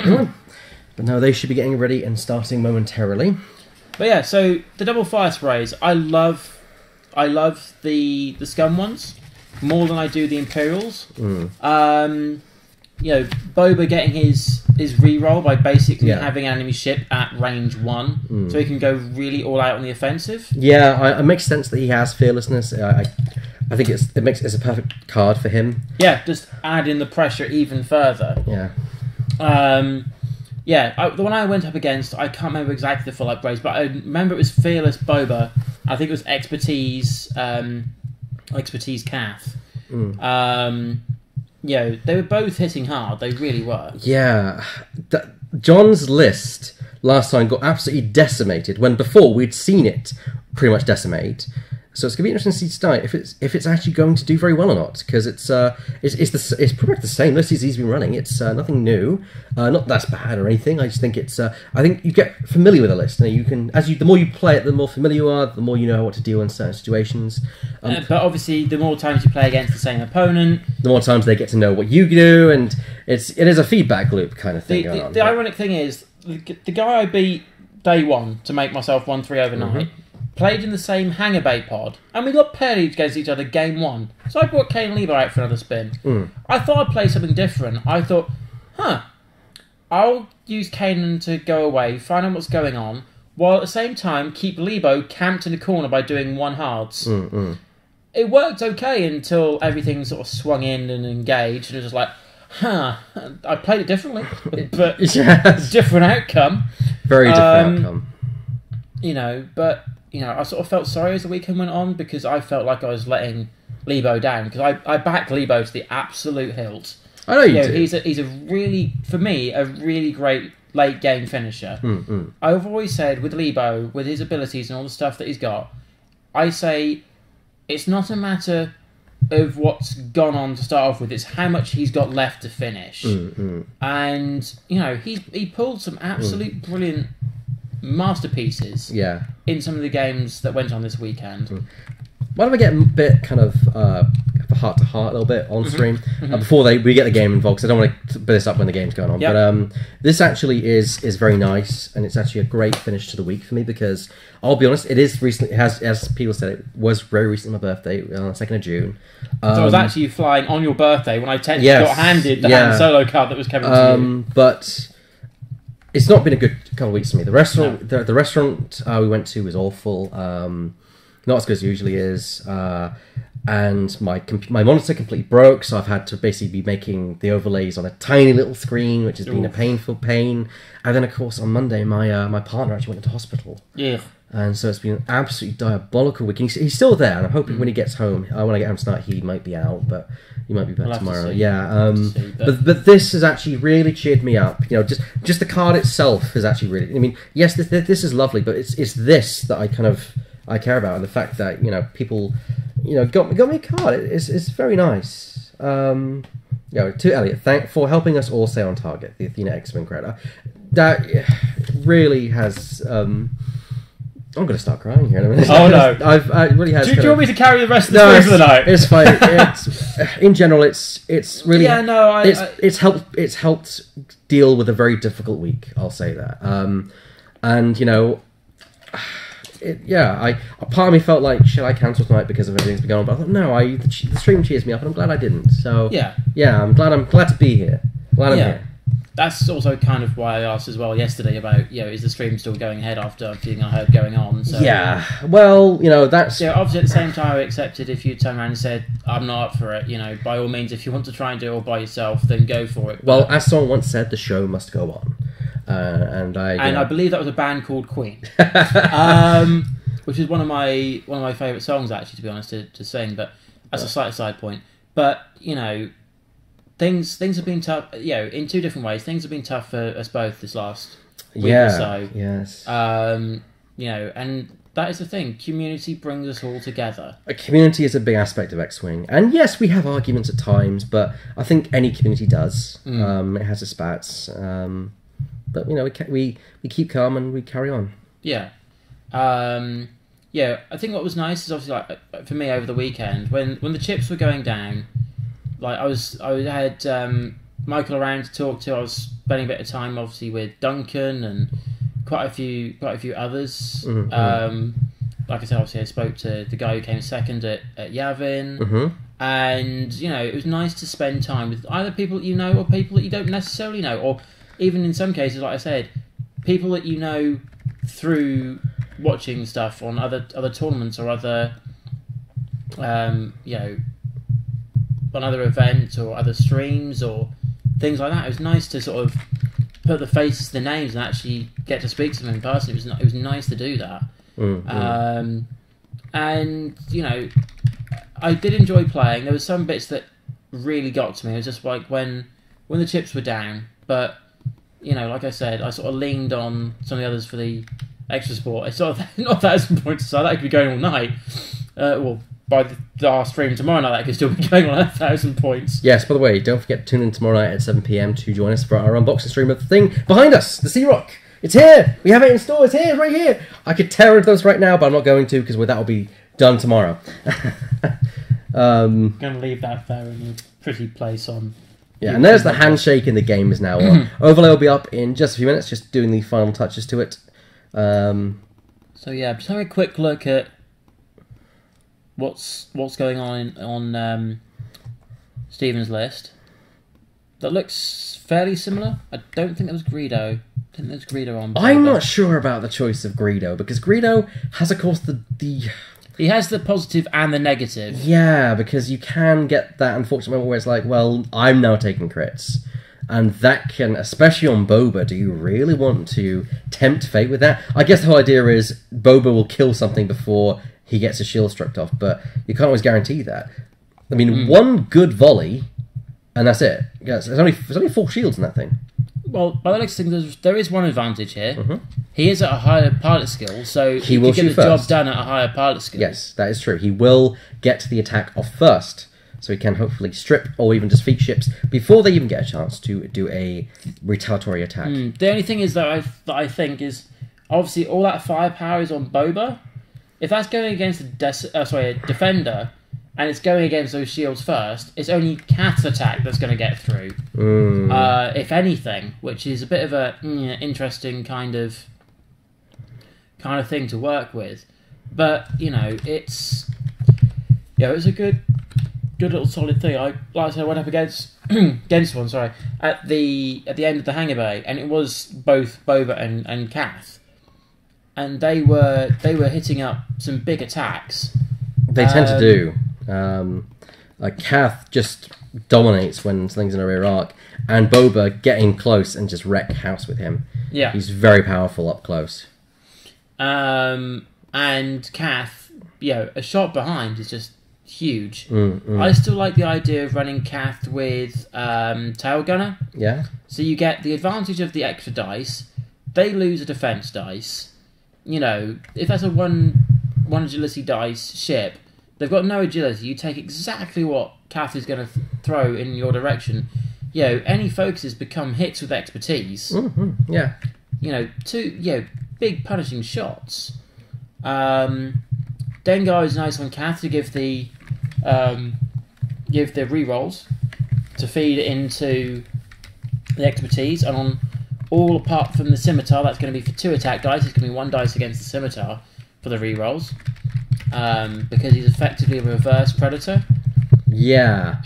But no, they should be getting ready and starting momentarily. But yeah, so the double Firesprays, I love the Scum ones more than I do the Imperials. Boba getting his reroll by basically having an enemy ship at range 1, so he can go really all out on the offensive. Yeah, it makes sense that he has fearlessness. I think it's a perfect card for him. Yeah, just add in the pressure even further. Yeah. The one I went up against, I can't remember exactly the full upgrades, but I remember it was Fearless Boba. I think it was Expertise Cath. They were both hitting hard. They really were. Yeah. John's list last time got absolutely decimated, when before we'd seen it pretty much decimate. So it's going to be interesting to see tonight if it's actually going to do very well or not, because it's pretty much the same list he's been running. It's nothing new, not that's bad or anything. I just think I think you get familiar with the list. Now you can, the more you play it, the more familiar you are, the more you know what to deal in certain situations. But obviously, the more times you play against the same opponent, the more times they get to know what you do, and it is a feedback loop kind of thing. The ironic thing is, the guy I beat day 1 to make myself 1-3 overnight. Played in the same Hangar Bay pod, and we got paired against each other game 1. So I brought Kane Lebo out for another spin. I thought I'd play something different. I thought, I'll use Kanan to go away, find out what's going on, while at the same time keep Lebo camped in a corner by doing 1 hards. It worked okay until everything sort of swung in and engaged, and it was just like, I played it differently, but different outcome. Very different outcome. I sort of felt sorry as the weekend went on, because I felt like I was letting Lebo down, because I backed Lebo to the absolute hilt. I know you do. He's a really, for me, a really great late game finisher. I've always said with Lebo, with his abilities and all the stuff that he's got, I say it's not a matter of what's gone on to start off with, it's how much he's got left to finish. And he pulled some absolute brilliant masterpieces in some of the games that went on this weekend. Why don't we get a bit kind of heart to heart a little bit on stream before we get the game involved, because I don't want to put this up when the game's going on. But this actually is very nice, and it's actually a great finish to the week for me, because I'll be honest, it is recently, as people said, it was very recently my birthday, on the 2nd of June. So I was actually flying on your birthday when I technically got handed the Han Solo card that was coming to you. But it's not been a good couple of weeks for me. The restaurant, the restaurant we went to was awful. Not as good as it usually is. And my monitor completely broke, so I've had to basically be making the overlays on a tiny little screen, which has been a painful pain. And then, of course, on Monday, my partner actually went into hospital. Yeah. And so it's been an absolutely diabolical week. He's still there, and I'm hoping when he gets home, when I get home tonight, he might be out, but he might be back tomorrow. But this has actually really cheered me up. Just the card itself has actually really. I mean, yes, this is lovely, but it's this that I care about, and the fact that people got me a card. It's very nice. To Elliot, thank for helping us all stay on target. The Athena X-Wing credit that really has. I'm going to start crying here in a minute. Oh no! I really has. Do you want me to carry the rest of the stream for the night? It's fine. In general, it's really it's helped deal with a very difficult week. I'll say that. Part of me felt like, should I cancel tonight because of everything's been going on? But I thought, no, the stream cheers me up, and I'm glad I didn't. So I'm glad to be here. Glad I'm here. That's also kind of why I asked as well yesterday about, is the stream still going ahead after everything I heard going on? So, well, that's... obviously at the same time I accepted if you turned around and said, I'm not up for it, by all means, if you want to try and do it all by yourself, then go for it. Well, as someone once said, the show must go on. I believe that was a band called Queen. Which is one of my favourite songs, actually, to be honest, to sing, but that's a slight side point. But, Things have been tough, in two different ways. Things have been tough for us both this last week or so. Yes. And that is the thing. Community brings us all together. A community is a big aspect of X-Wing. And yes, we have arguments at times, but I think any community does. It has its spats. But, we keep calm and we carry on. Yeah. I think what was nice is obviously, for me over the weekend, when the chips were going down, I had Michael around to talk to. I was spending a bit of time, obviously, with Duncan and quite a few others. Like I said, obviously, I spoke to the guy who came second at Yavin, and it was nice to spend time with either people that you know or people that you don't necessarily know, or even in some cases, like I said, people that you know through watching stuff on other tournaments or other, on other events or other streams or things like that. It was nice to sort of put the faces to the names and actually get to speak to them in person. It was nice to do that. And I did enjoy playing. There were some bits that really got to me. It was just like when the chips were down, but like I said, I sort of leaned on some of the others for the extra support. It's sort of not 1,000 points, so that could be going all night. By our stream tomorrow night, that could still be going on 1,000 points. Yes, by the way, don't forget to tune in tomorrow night at 7 PM to join us for our unboxing stream of the thing behind us, the Sea Rock. It's here! We have it in store, it's here, right here! I could tear into those right now, but I'm not going to, because that will be done tomorrow. I'm going to leave that there in a pretty place on... Yeah, and there's the handshake in the game is now on. Overlay will be up in just a few minutes, just doing the final touches to it. So yeah, just having a quick look at what's going on Stephen's list. That looks fairly similar. I don't think there was Greedo. I think there's Greedo on. I'm not sure about the choice of Greedo, because Greedo has, of course, the... He has the positive and the negative. Yeah, because you can get that unfortunate moment where it's like, well, I'm now taking crits. And that can, especially on Boba, do you really want to tempt fate with that? I guess the whole idea is Boba will kill something before he gets his shield struck off, but you can't always guarantee that. I mean, one good volley, and that's it. Yes, there's only 4 shields in that thing. Well, by the next thing, there is one advantage here. He is at a higher pilot skill, so he will get the job done at a higher pilot skill. Yes, that is true. He will get the attack off first, so he can hopefully strip or even defeat ships before they even get a chance to do a retaliatory attack. The only thing is that I think is, obviously, all that firepower is on Boba. If that's going against a defender, and it's going against those shields first, it's only Kath's attack that's going to get through. If anything, which is a bit of a interesting kind of thing to work with. But it's a good little solid thing. I went up against one, at the end of the hangar bay, and it was both Boba and Kath, and they were hitting up some big attacks. They tend to do. Kath just dominates when something's in a rear arc, and Boba getting close and just wreck house with him. Yeah, he's very powerful up close. And Kath, a shot behind is just huge. I still like the idea of running Kath with tail gunner. Yeah. So you get the advantage of the extra dice. They lose a defense dice. If that's a one agility dice ship, they've got no agility. You take exactly what Kath is going to throw in your direction. Any focuses become hits with expertise. Yeah. Two big punishing shots. Dengar is nice on Kath to give the rerolls to feed into the expertise, and on all apart from the scimitar, that's going to be for 2 attack dice. It's going to be 1 dice against the scimitar for the rerolls. Because he's effectively a reverse predator. Yeah,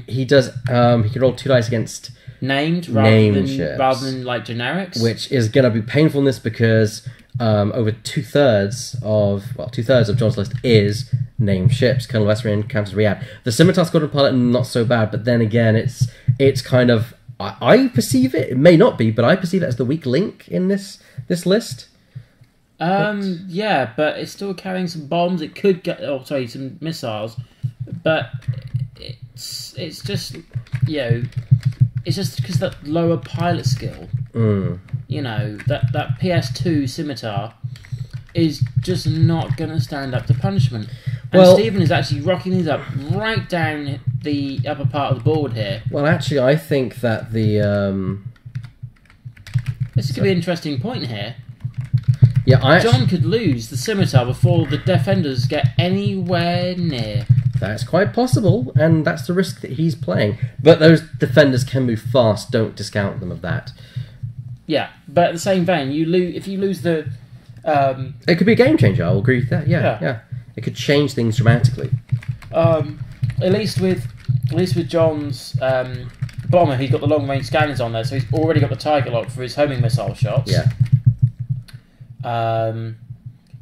he does. He can roll 2 dice against named ships, rather than like generics, which is going to be painful in this because over 2/3 of Jon's list is named ships. Colonel Western encounters Riyadh. The Scimitar Squadron pilot, not so bad, but then again, it's kind of I perceive it. It may not be, but I perceive it as the weak link in this list. Yeah, but it's still carrying some bombs. It could get, some missiles, but it's just it's just because that lower pilot skill. That PS2 scimitar is just not going to stand up to punishment. And Stephen is actually rocking these up right down the upper part of the board here. Well, actually, I think that this could be an interesting point here. Yeah, Jon could lose the scimitar before the defenders get anywhere near. That's quite possible, and that's the risk that he's playing. But those defenders can move fast. Don't discount them of that. Yeah, but at the same vein, if you lose the... it could be a game changer, I'll agree with that. Yeah. It could change things dramatically. At least with Jon's bomber, he's got the long range scanners on there, so he's already got the target lock for his homing missile shots. Yeah.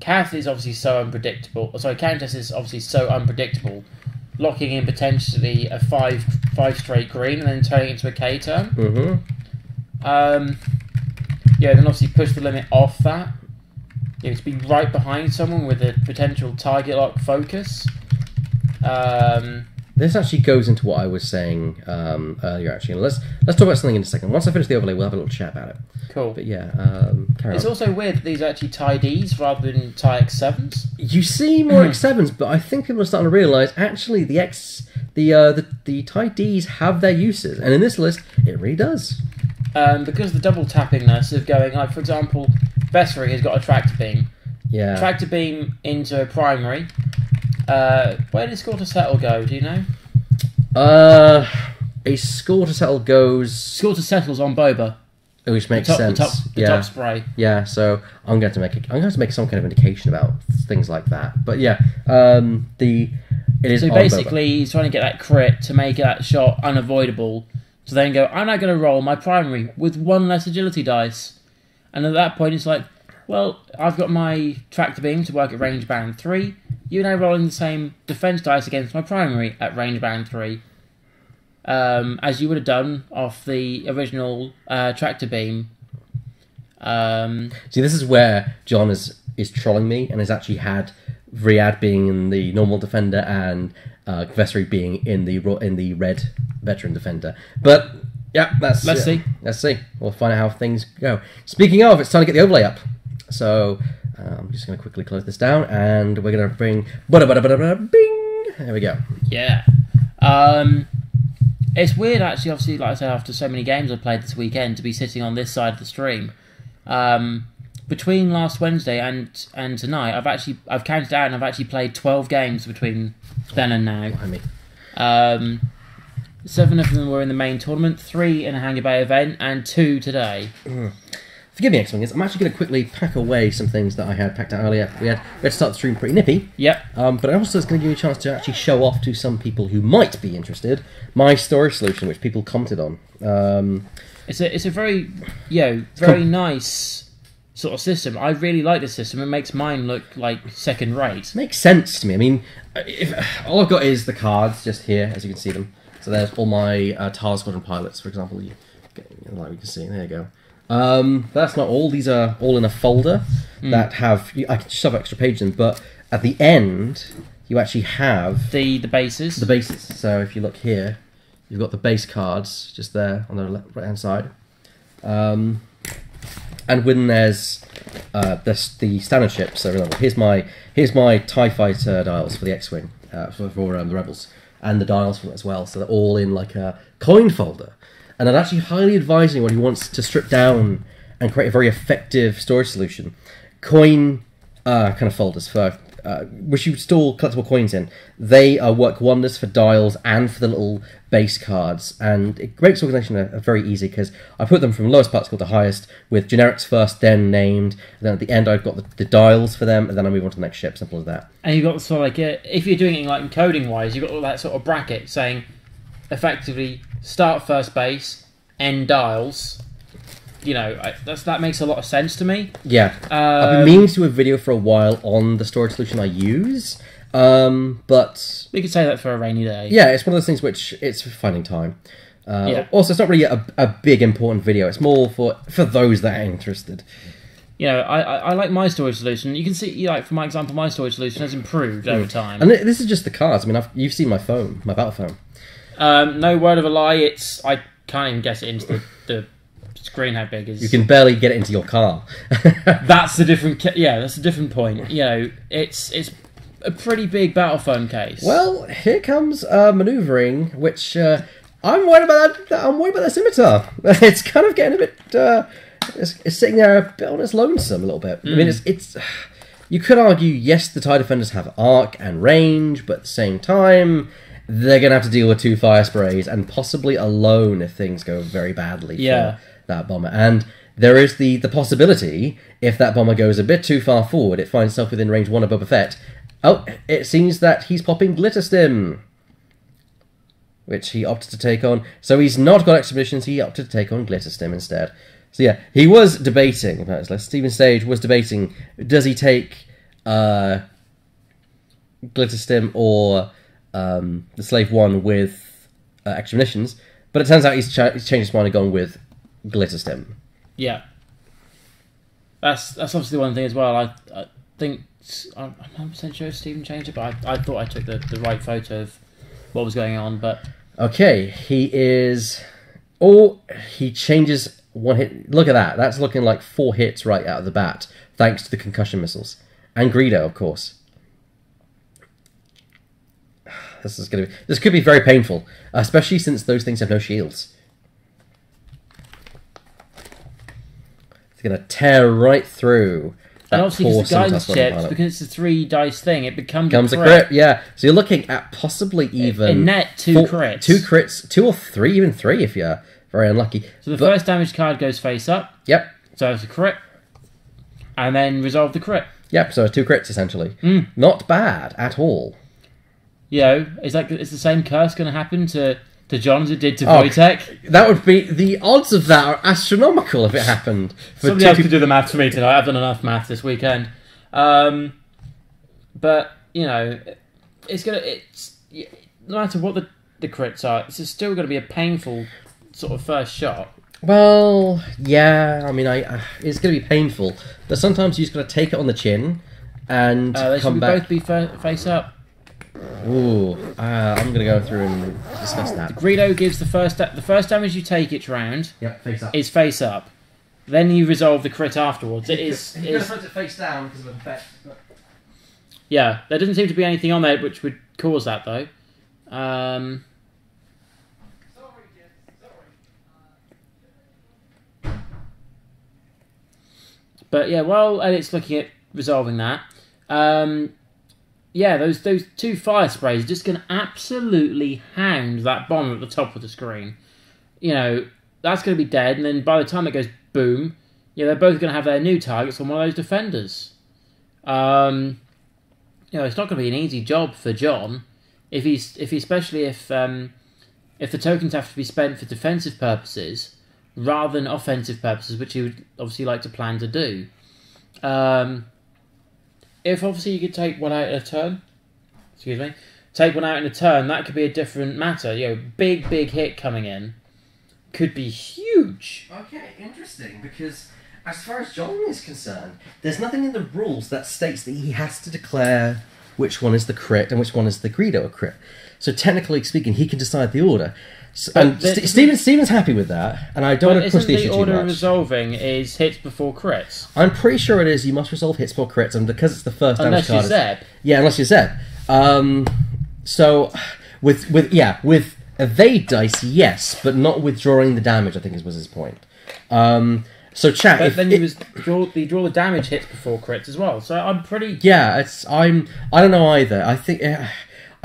Kath is obviously so unpredictable. Sorry, Countess is obviously so unpredictable, locking in potentially a five straight green and then turning it into a K turn. Mm-hmm. Then obviously push the limit off that. To be right behind someone with a potential target lock focus. This actually goes into what I was saying earlier. Actually, let's talk about something in a second. Once I finish the overlay, we'll have a little chat about it. Cool. But yeah, carry it's on. also weird that these are actually tie Ds rather than tie X7s. You see more X7s, but I think people are starting to realise actually the tie Ds have their uses, and in this list, it really does. Because the double tappingness of going, like for example, Vessery has got a tractor beam. Yeah. Tractor beam into a primary. Where did Score to Settle go? Do you know? A Score to Settle goes. Score to Settle's on Boba. Which makes sense. The top spray. Yeah, so I'm going to make some kind of indication about things like that. But yeah, it is. So basically, he's trying to get that crit to make that shot unavoidable. To then go, I'm not going to roll my primary with one less agility dice, and at that point, it's like, well, I've got my tractor beam to work at range band 3. You're now rolling the same defense dice against my primary at range band 3. As you would have done off the original tractor beam. See, this is where Jon is trolling me and has actually had Riyadh being in the normal defender and Vessery being in the red veteran defender. But yeah, let's see. We'll find out how things go. Speaking of, it's time to get the overlay up. So I'm just going to quickly close this down, and we're going to bring bing. There we go. Yeah. It's weird, actually. Obviously, like I said, after so many games I've played this weekend, to be sitting on this side of the stream. Between last Wednesday and tonight, I've counted out, and I've actually played 12 games between then and now. Blimey. 7 of them were in the main tournament, 3 in a Hangar Bay event, and 2 today. Forgive me, X-Wingers. I'm actually going to quickly pack away some things that I had packed out earlier. We had to start the stream pretty nippy. Yep. But I also was going to give you a chance to actually show off to some people who might be interested my storage solution, which people commented on. It's a very very nice sort of system. I really like this system. It makes mine look like second rate. Makes sense to me. I mean, all I've got is the cards just here, as you can see them. So there's all my TAR Squadron pilots, for example. Like we can see, there you go. That's not all. These are all in a folder that have. I can shove extra pages in, but at the end you actually have the bases. The bases. So if you look here, you've got the base cards just there on the right hand side, and when there's the standard ship. So remember, here's my TIE Fighter dials for the X-wing for the Rebels, and the dials for it as well. So they're all in like a coin folder. And I'd actually highly advise anyone who wants to strip down and create a very effective storage solution, coin kind of folders for which you store collectible coins in. They work wonders for dials and for the little base cards, and it makes organisation are very easy because I put them from lowest particle to highest with generics first, then named. And then at the end, I've got the dials for them, and then I move on to the next ship. Simple as that. And you've got sort of like if you're doing it like encoding wise, you've got all that sort of bracket saying effectively start first base, end dials. That makes a lot of sense to me. Yeah. I've been meaning to do a video for a while on the storage solution I use, but... We could say that for a rainy day. Yeah, it's one of those things which it's for finding time. Also, it's not really a big, important video. It's more for those that are interested. I like my storage solution. You can see, for my example, my storage solution has improved over time. And this is just the cards. I mean, you've seen my phone, my battle phone. No word of a lie, I can't even guess it into the screen how big it is. You can barely get it into your car. That's a different point. It's a pretty big battle phone case. Well, here comes manoeuvring, which I'm worried about that scimitar. It's kind of getting a bit it's sitting there a bit on its lonesome a little bit. I mean, it's You could argue, yes, the TIE Defenders have arc and range, but at the same time, they're going to have to deal with 2 Firesprays, and possibly alone if things go very badly for that bomber. And there is the possibility, if that bomber goes a bit too far forward, it finds itself within range 1 of Boba Fett. Oh, it seems that he's popping Glitter Stim, which he opted to take on. So he's not got Expeditions, he opted to take on Glitter Stim instead. So yeah, he was debating about his list. Steven Stage was debating, does he take Glitter Stim or the Slave One with extra munitions? But it turns out he's changed his mind and gone with Glitter Stim. Yeah, that's obviously one thing as well. I think I'm not percent sure if Steven changed it, but I thought I took the right photo of what was going on. But okay, he is. Oh, he changes. 1 hit. Look at that. That's looking like 4 hits right out of the bat, thanks to the concussion missiles. And Greedo, of course. This could be very painful, especially since those things have no shields. It's going to tear right through. And obviously, because the guidance chips, because it's a 3 dice thing, it becomes a crit. Yeah, so you're looking at possibly even in net 2 crits. 2 crits, 2 or 3, even 3 if you're very unlucky. So the first damage card goes face up. Yep. So it's a crit. And then resolve the crit. Yep, so 2 crits essentially. Not bad at all. You know, is the same curse going to happen to Jon as it did to Wojtek? That would be... The odds of that are astronomical if it happened. Somebody else could do the math for me tonight. I've done enough math this weekend. But, you know, no matter what the crits are, it's still going to be a painful sort of first shot. Well, yeah, I mean, it's going to be painful, but sometimes you just got to take it on the chin and come back. They should both be face up. Ooh, I'm going to go through and discuss that. Greedo gives the first damage you take each round. Yep, face up. Is face up. Then you resolve the crit afterwards. You're going to put it face down because of effect. But... Yeah, there doesn't seem to be anything on there which would cause that though. But yeah, while Elliot's looking at resolving that, yeah, those 2 Firesprays are just going to absolutely hound that bomber at the top of the screen. You know, that's going to be dead, and then by the time it goes boom, yeah, they're both going to have their new targets on one of those defenders. You know, it's not going to be an easy job for Jon, especially if the tokens have to be spent for defensive purposes rather than offensive purposes, which he would obviously like to plan to do. If obviously you could take one out in a turn, take one out in a turn, that could be a different matter. You know, big hit coming in could be huge. Okay, interesting, because as far as Jon is concerned, there's nothing in the rules that states that he has to declare which one is the crit and which one is the Greedo crit. So technically speaking, he can decide the order. So, and Steven's happy with that, and I don't want to push the issue too much. The order of resolving is hits before crits. I'm pretty sure it is. You must resolve hits before crits, and because it's the first damage card. Unless you're Zeb. Yeah, unless you're Zeb. So with evade dice, yes, but not withdrawing the damage. I think was his point. So chat. But then you draw the damage hits before crits as well. So I'm pretty. Yeah, I don't know either.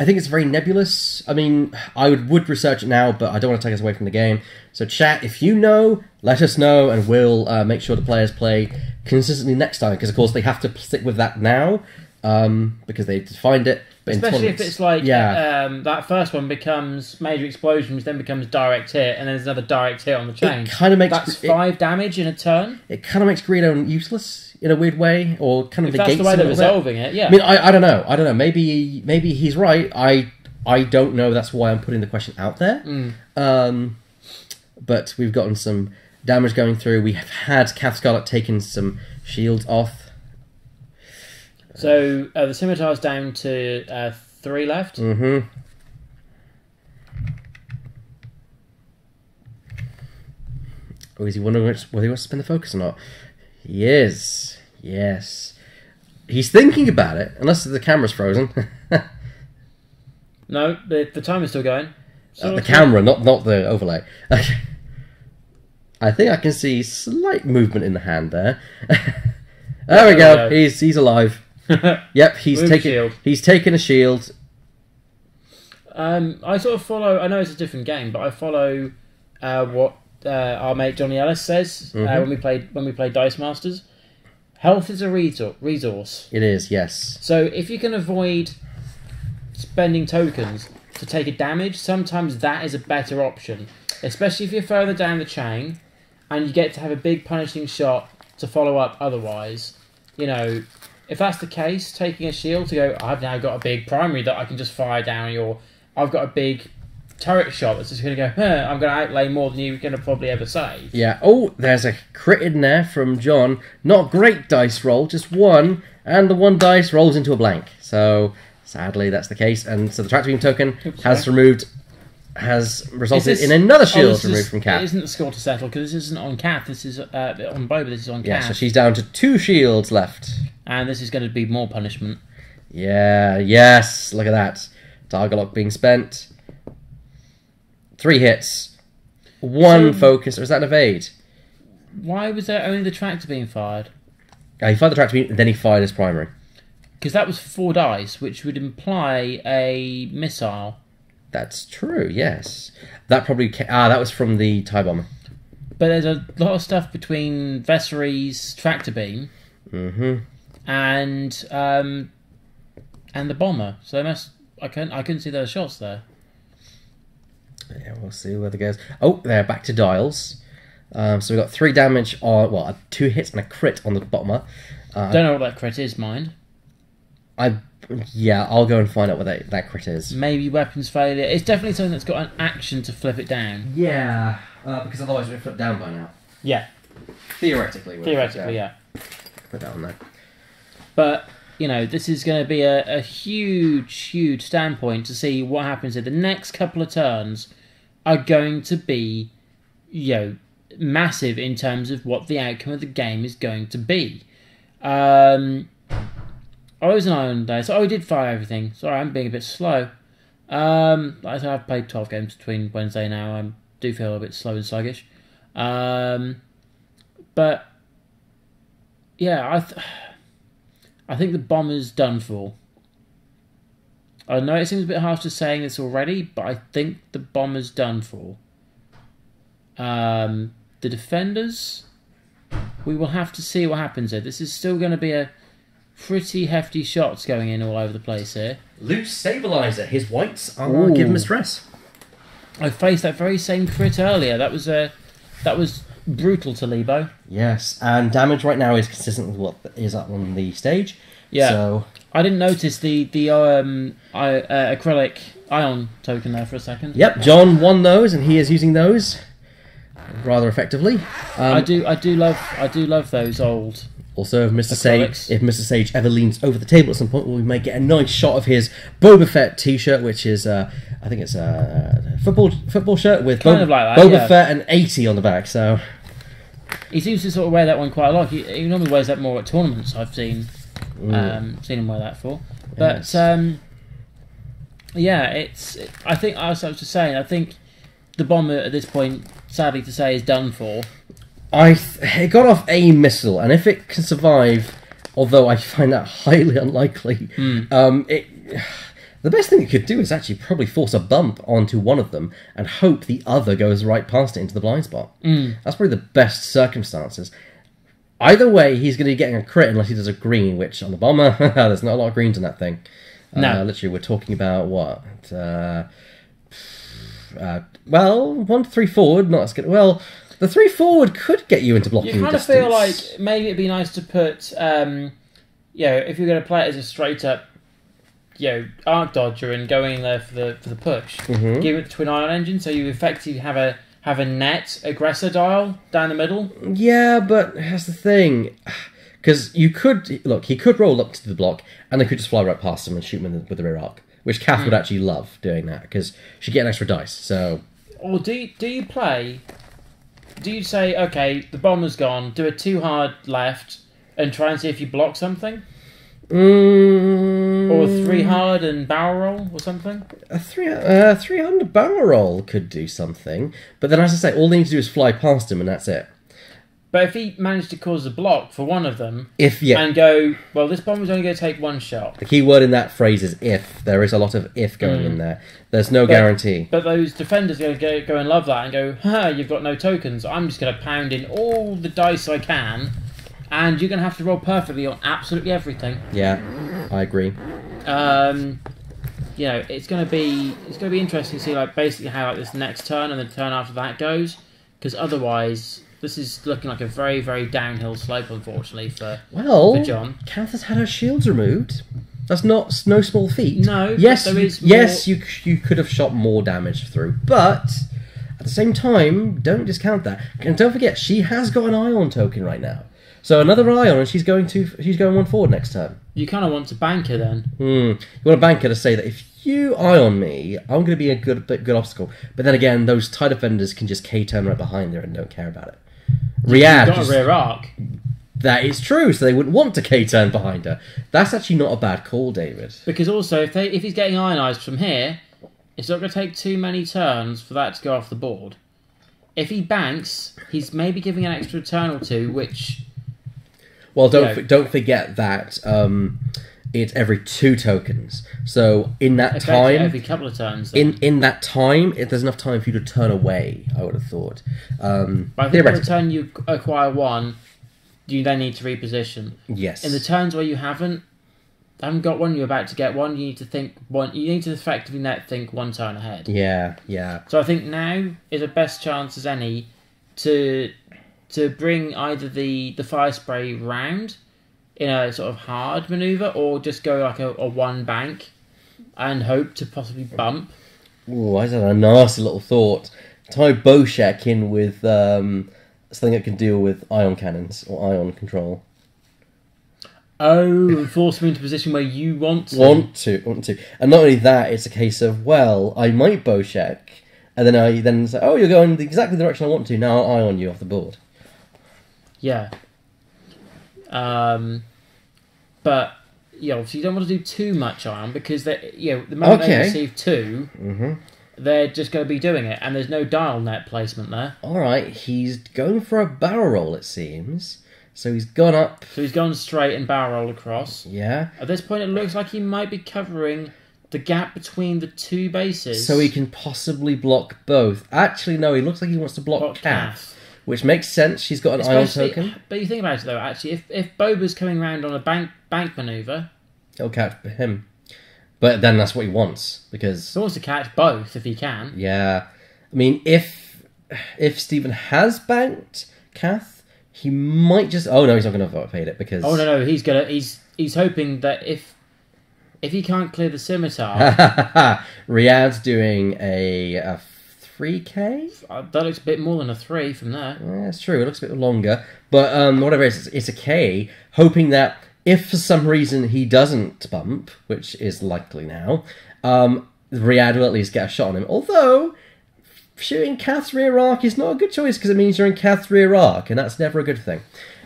I think it's very nebulous. I mean, I would research it now, but I don't want to take us away from the game. So chat, if you know, let us know, and we'll make sure the players play consistently next time, because of course they have to stick with that now, because they defined it. But especially if it's like, that first one becomes major explosion, which then becomes direct hit, and then there's another direct hit on the chain. It kind of makes... That's 5 damage in a turn? It kind of makes Greedo useless in a weird way, or kind of negates that's the way they're resolving it, yeah. I mean, I don't know. Maybe he's right. I don't know. That's why I'm putting the question out there. But we've gotten some damage going through. We have had Kath Scarlet taking some shields off. So the scimitar's down to 3 left. Mm-hmm. Or is he wondering whether he wants to spin the focus or not? He is. Yes. He's thinking about it, unless the camera's frozen. No, the timer's still going. The camera, not the overlay. I think I can see slight movement in the hand there. There we go. He's alive. Yep, he's taken a shield. I sort of follow. I know it's a different game, but I follow what our mate Johnny Ellis says when we play Dice Masters. Health is a resource. It is, yes. So if you can avoid spending tokens to take a damage, sometimes that is a better option. Especially if you're further down the chain and you get to have a big punishing shot to follow up otherwise. You know, if that's the case, taking a shield to go, I've now got a big primary that I can just fire down, or I've got a big turret shot that's just going to go, I'm going to outlay more than you're going to probably ever save. Yeah. Oh, there's a crit in there from John. Not great dice roll, just one, and the one dice rolls into a blank. So, sadly, that's the case. And so the tractor beam token has resulted in another shield removed from Kath. It isn't the score to settle, because this isn't on Kath, this is on Boba, this is on Kath. Yeah, so she's down to 2 shields left. And this is going to be more punishment. Yeah, yes, look at that. Target lock being spent. 3 hits. 1 focus, or is that an evade? Why was there only the tractor being fired? He fired the tractor beam, then he fired his primary. Because that was 4 dice, which would imply a missile. That's true, yes. That probably... that was from the TIE bomber. But there's a lot of stuff between Vessery's tractor beam and the bomber. So I couldn't see those shots there. Yeah, we'll see where it goes. Oh, they're back to dials. So we got 3 damage on... 2 hits and a crit on the bomber. Don't know what that crit is, mind. Yeah, I'll go and find out what that crit is. Maybe weapons failure. It's definitely something that's got an action to flip it down. Yeah, because otherwise it would flip down by now. Yeah. Theoretically, yeah. Put that on there. But, you know, this is going to be a huge, huge standpoint to see what happens here. The next couple of turns are going to be, you know, massive in terms of what the outcome of the game is going to be. I was an Iron Day, so I did fire everything. Sorry, I'm being a bit slow. Like I said, I've played 12 games between Wednesday now. I do feel a bit slow and sluggish. But, yeah, I think the bomber's done for. I know it seems a bit harsh to saying this already, but I think the bomber's done for. The defenders, we will have to see what happens here. This is still going to be a pretty hefty shots going in all over the place here. Loose stabilizer. His whites are giving him a stress. I faced that very same crit earlier. That was brutal to Lebo. Yes, and damage right now is consistent with what is up on the stage. Yeah. So I didn't notice the acrylic ion token there for a second. Yep, John won those, and he is using those rather effectively. I do love those old. Also, if Mr. Sage ever leans over the table at some point, we may get a nice shot of his Boba Fett T-shirt, which is, I think it's a football shirt with Boba Fett and 80 on the back. So he seems to sort of wear that one quite a lot. He normally wears that more at tournaments. I've seen him wear that for. But yeah, I think I was just saying. I think the bomber at this point, sadly to say, is done for. It got off a missile, and if it can survive, although I find that highly unlikely, the best thing it could do is actually probably force a bump onto one of them and hope the other goes right past it into the blind spot. That's probably the best circumstances. Either way, he's going to be getting a crit unless he does a green, which on the bomber, there's not a lot of greens in that thing. No. Literally, we're talking about what? 1 to 3 forward, not as good. Well, the 3 forward could get you into blocking distance. You kind of feel like maybe it'd be nice to put, if you're going to play it as a straight up, arc dodger and going there for the push, give it the twin ion engine, so you effectively have a net aggressor dial down the middle. Yeah, but here's the thing, because he could roll up to the block, and they could just fly right past him and shoot him with the rear arc, which Kath would actually love doing that because she'd get an extra dice. So, or do you play? Do you say, okay, the bomber's gone, do a 2 hard left, and try and see if you block something? Or 3 hard and barrel roll or something? A 300 barrel roll could do something, but then as I say, all they need to do is fly past him and that's it. But if he managed to cause a block for one of them, yeah, and go, well, this bomb is only going to take one shot. The key word in that phrase is if. There is a lot of if going in there. There's no guarantee. But those defenders are going to go and love that and go, you've got no tokens. I'm just going to pound in all the dice I can, and you're going to have to roll perfectly on absolutely everything. Yeah, I agree. You know, it's going to be interesting to see like basically how like this next turn and the turn after that goes, because otherwise. This is looking like a very, very downhill slope, unfortunately, for Jon. Kath has had her shields removed. That's no small feat. No, yes, there is you could have shot more damage through, but at the same time, don't discount that. And don't forget, she has got an Ion token right now. So another Ion, and she's going one forward next turn. You kind of want to bank her then. You want to bank her to say that if you Ion me, I'm going to be a good obstacle. But then again, those TIE defenders can just K-turn right behind her and don't care about it. Riyadh got a rear arc. That is true, so they wouldn't want to K-turn behind her. That's actually not a bad call, David. Because also, if he's getting ionized from here, it's not going to take too many turns for that to go off the board. If he banks, he's maybe giving an extra turn or two, which... Well, don't forget that it's every 2 tokens. So in that time, every couple of turns. In that time, there's enough time for you to turn away. I would have thought. But I think by the turn you acquire 1, you then need to reposition. Yes. In the turns where you haven't got one, you're about to get one. You need to think one. You need to effectively think 1 turn ahead. Yeah, yeah. So I think now is the best chance as any to bring either the Firespray round in a sort of hard manoeuvre, or just go like a 1 bank and hope to possibly bump. Oh, I had a nasty little thought. Tie Boshek in with something that can deal with ion cannons or ion control. Oh, force him into a position where you want to. Want to. And not only that, it's a case of, well, I might Boshek, and then I say, oh, you're going exactly the direction I want to, now I'll ion you off the board. Yeah. But obviously you don't want to do too much ion, because the moment they receive 2, they're just going to be doing it, and there's no dial net placement there. Alright, he's going for a barrel roll, it seems. So he's gone up. So he's gone straight and barrel roll across. Yeah. At this point, it looks like he might be covering the gap between the 2 bases. So he can possibly block both. Actually, no, he looks like he wants to block Kath. Which makes sense. She's got an ion token. But you think about it though, actually, if Boba's coming round on a bank manoeuvre, he'll catch him. But then that's what he wants, because he wants to catch both if he can. Yeah, I mean, if Stephen has banked Kath, he might just. Oh no, he's not going to fade it because. Oh no, he's hoping that if he can't clear the scimitar, Riyadh's doing a 3k? That looks a bit more than a 3 from there. Yeah, that's true. It looks a bit longer. But whatever it is, it's a K, hoping that if for some reason he doesn't bump, which is likely now, Riyadh will at least get a shot on him. Although, shooting Kath's rear arc is not a good choice, because it means you're in Kath's rear arc, and that's never a good thing.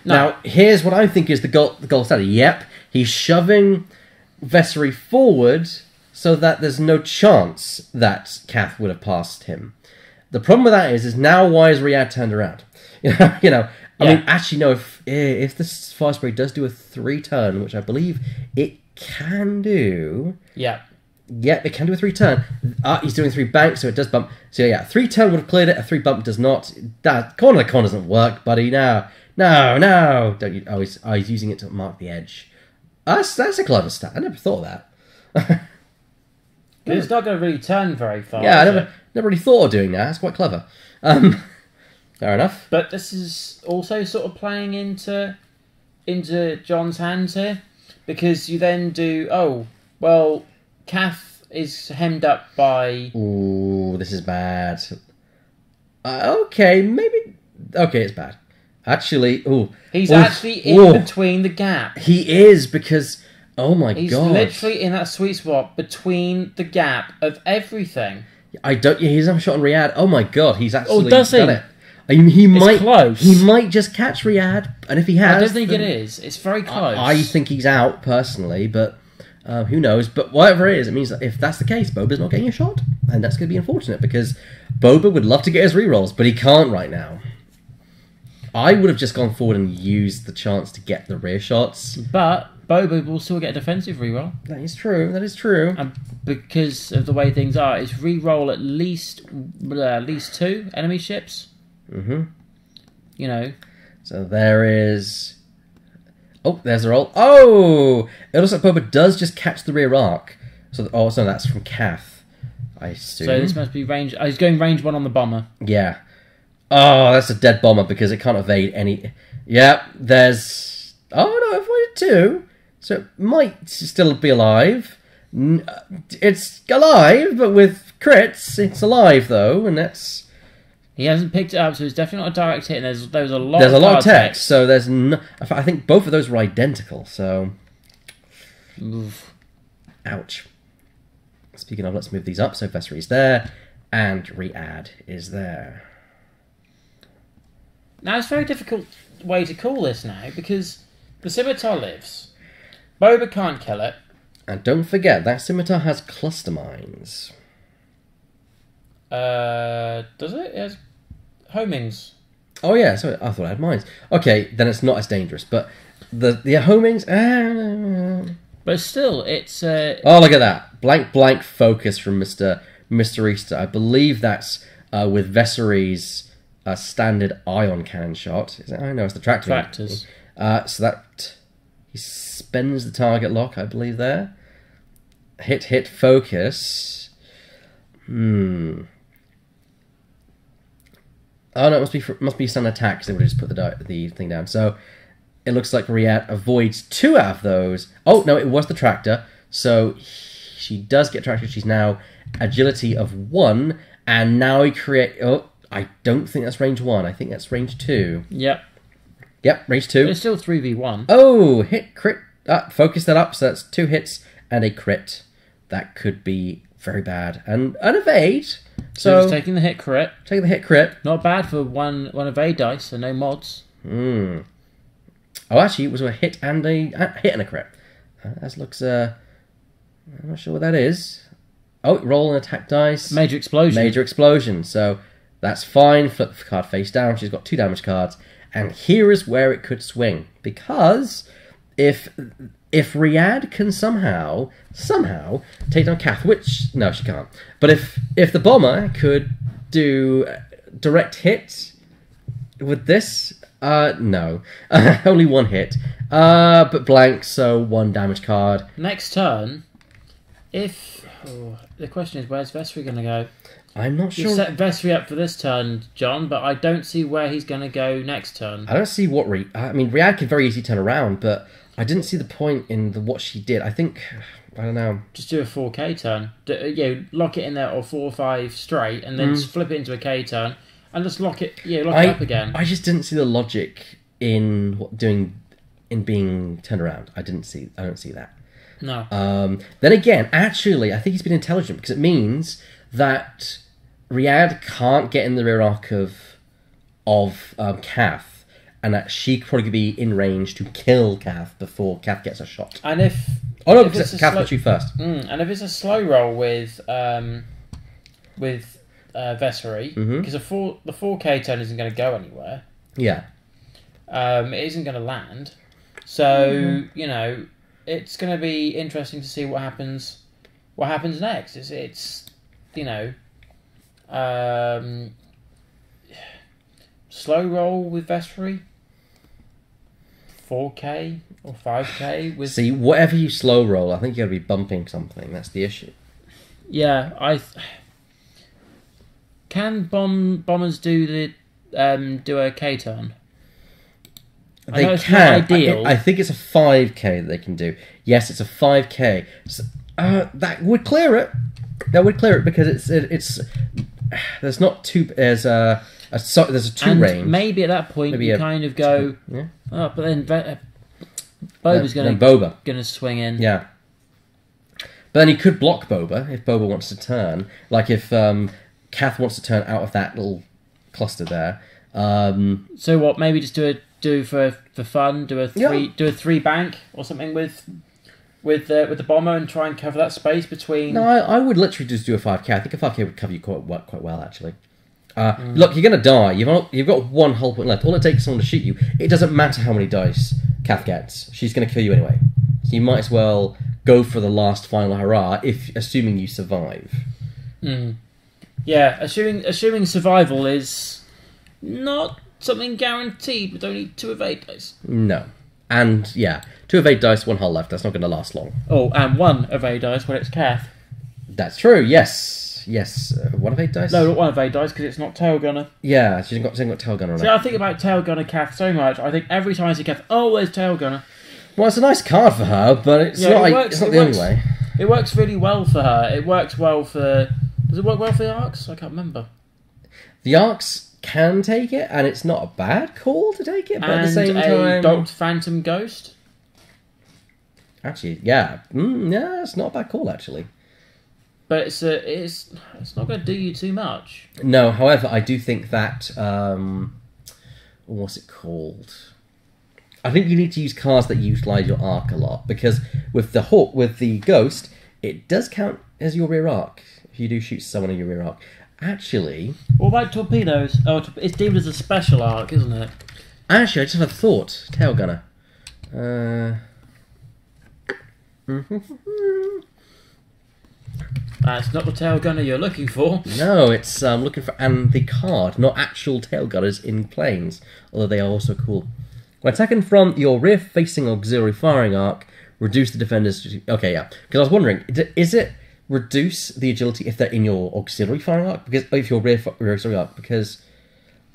No. Now, here's what I think is the gold standard. Yep, he's shoving Vessery forward so that there's no chance that Kath would have passed him. The problem with that is now why is Riyadh turned around? I mean, actually, no. If this Firespray does do a 3 turn, which I believe it can do. Yeah. Yeah, it can do a 3 turn. He's doing 3 banks, so it does bump. So yeah, 3 turn would have cleared it. A 3 bump does not. That corner to corner doesn't work, buddy. No. Don't you? Oh, he's using it to mark the edge. That's a clever stat. I never thought of that. It's not going to really turn very far. Yeah, I never really thought of doing that. That's quite clever. Fair enough. But this is also sort of playing into Jon's hands here, because you then do. Oh, well, Kath is hemmed up by. Ooh, this is bad. Okay, maybe. Okay, it's bad. Actually, he's actually in between the gap. He is, because. Oh my god. He's literally in that sweet spot between the gap of everything. He's a shot on Riyadh. Oh my god, he's actually does he? done it. I mean, he might. Close. He might just catch Riyadh, and if he has, I don't think it is. It's very close. I think he's out personally, but who knows? But whatever it is, it means that if that's the case, Boba's not getting a shot, and that's going to be unfortunate, because Boba would love to get his rerolls, but he can't right now. I would have just gone forward and used the chance to get the rear shots. But Boba will still get a defensive reroll. That is true. That is true. And because of the way things are, it's reroll at least 2 enemy ships. Mm-hmm. You know. So there is... Oh, there's a roll. Oh! It looks like Boba does just catch the rear arc. So, so that's from Kath, I assume. So this must be range... he's going range 1 on the bomber. Yeah. Oh, that's a dead bomber because it can't evade any... Yeah, there's... Oh, no, avoided 2. So it might still be alive. It's alive, but with crits. It's alive, though, and that's... He hasn't picked it up, so it's definitely not a direct hit, and there's a lot of text. So there's no... I think both of those were identical, so... Oof. Ouch. Speaking of, let's move these up. So Vessery's there, and Riyadh is there. Now, it's a very difficult way to call this now, because the scimitar lives. Boba can't kill it. And don't forget, that scimitar has cluster mines. Does it? It has homings. Oh yeah, so I thought I had mines. Okay, then it's not as dangerous, but the homings... But still, it's... Oh, look at that. Blank focus from Mr. Easter. I believe that's with Vessery's standard ion cannon shot. Is it? I know it's the tractors. So that... He spends the target lock, I believe, there. Hit, focus. Oh no, it must be some attack because they would have just put the thing down. So it looks like Riyadh avoids 2 out of those. Oh no, it was the tractor. So she does get tractor. She's now agility of 1, and now he create. Oh, I don't think that's range 1. I think that's range 2. Yep, range 2. But it's still 3v1. Oh, hit crit. Focus that up. So that's 2 hits and a crit. That could be very bad. And an evade. So he's taking the hit crit. Taking the hit crit. Not bad for one evade dice, so no mods. Oh, actually, it was a hit and a crit. That looks... I'm not sure what that is. Oh, roll an attack dice. Major explosion. So that's fine. Flip the card face down. She's got 2 damage cards. And here is where it could swing. Because if Riyadh can somehow take down Kath, which... No, she can't. But if the bomber could do direct hit with this... no. Only 1 hit. But blank, so 1 damage card. Next turn, if... the question is, where's Vessery going to go? I'm not sure. You set Vessery up for this turn, John, but I don't see where he's going to go next turn. I don't see what... I mean, Riyadh could very easily turn around, but I didn't see the point in what she did. I think... I don't know. Just do a 4K turn. Lock it in there, or 4 or 5 straight, and then flip it into a K turn, and just lock it up again. I just didn't see the logic in being turned around. I don't see that. No. Then again, actually, I think he's been intelligent, because it means that Riyadh can't get in the rear arc of Kath, and that she could probably be in range to kill Kath before Kath gets a shot. And if... Oh no, because Kath got you first. And if it's a slow roll with Vessery, because the 4K turn isn't going to go anywhere. Yeah. It isn't going to land. So, it's going to be interesting to see what happens next. It's slow roll with Vessery, 4K or 5K with... See, whatever you slow roll, I think you're going to be bumping something. That's the issue. Yeah, can bombers do a K turn? They can. Ideal. I think it's a 5K that they can do. Yes, it's a 5K. So, that would clear it. That would clear it because it's there's not two. There's a 2 range. Maybe at that point you kind of go. Yeah. Oh, but then Boba's going to swing in. Yeah. But then he could block Boba if Boba wants to turn. Like if Kath wants to turn out of that little cluster there. So what? Maybe just do for fun. Do a 3 bank or something with the bomber and try and cover that space between. No, I would literally just do a 5K. I think a 5K would cover you quite well actually. Look, you're going to die. You've got one hull point left. All it takes is someone to shoot you. It doesn't matter how many dice Kath gets. She's going to kill you anyway. So you might as well go for the last final hurrah, assuming you survive. Yeah, assuming survival is not something guaranteed with only 2 evade dice. No. And, 2 evade dice, 1 hull left. That's not going to last long. Oh, and 1 evade dice when it's Kath. That's true, yes. Yes. 1 evade dice? No, not 1 evade dice, because it's not Tail Gunner. Yeah, she hasn't got Tail Gunner on it. See, I think about Tail Gunner Kath so much. I think every time I see Kath, oh, there's Tail Gunner. Well, it's a nice card for her, but it's not the only way. It works really well for her. It works well for... Does it work well for the Arcs? I can't remember. The Arcs can take it, and it's not a bad call to take it, but at the same time... And a Docked Phantom Ghost? Actually, yeah. It's not a bad call, actually. But it's not going to do you too much. No, however, I do think that... what's it called? I think you need to use cards that utilise your arc a lot, because with the Ghost, it does count as your rear arc if you do shoot someone in your rear arc. Actually... What about torpedoes? Oh, it's deemed as a special arc, isn't it? Actually, I just had a thought. Tail Gunner. That's not the Tail Gunner you're looking for. No, it's looking for the card, not actual Tail Gunners in planes, although they are also cool. When attacking from your rear-facing auxiliary firing arc, reduce the defender's... Okay, yeah. Because I was wondering, is it reduce the agility if they're in your auxiliary firing arc? Because if your rear auxiliary arc, because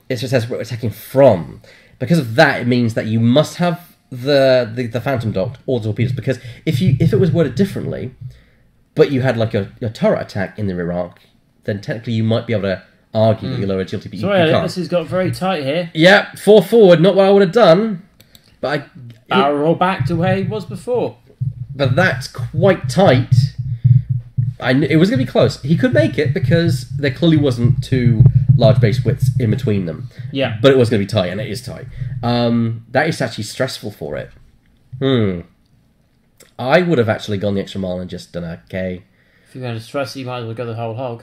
it just says we're attacking from. Because of that, it means that you must have the Phantom docked or the torpedoes. Because if it was worded differently, but you had like your turret attack in the rear arc, then technically you might be able to argue that you're lower agility, but Sorry, you can't. This has got very tight here. Yeah, 4 forward, not what I would have done. But roll back to where he was before. But that's quite tight. It was going to be close. He could make it because there clearly wasn't 2 large base widths in between them. Yeah. But it was going to be tight, and it is tight. That is actually stressful for it. I would have actually gone the extra mile and just done okay. If you're going to stress it, you might as well go the whole hog.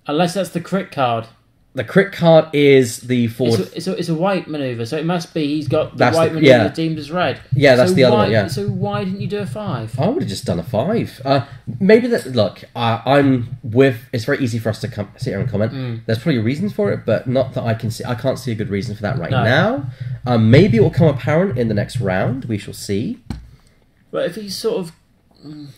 Unless that's the crit card. The crit card is the forward... It's a white manoeuvre, so it must be he's got the white manoeuvre deemed as red. Yeah, that's the other one, yeah. So why didn't you do a 5? I would have just done a 5. Maybe that... Look, I'm with... It's very easy for us to sit here and comment. There's probably reasons for it, but not that I can see... I can't see a good reason for that now. Maybe it will come apparent in the next round. We shall see. But if he's sort of...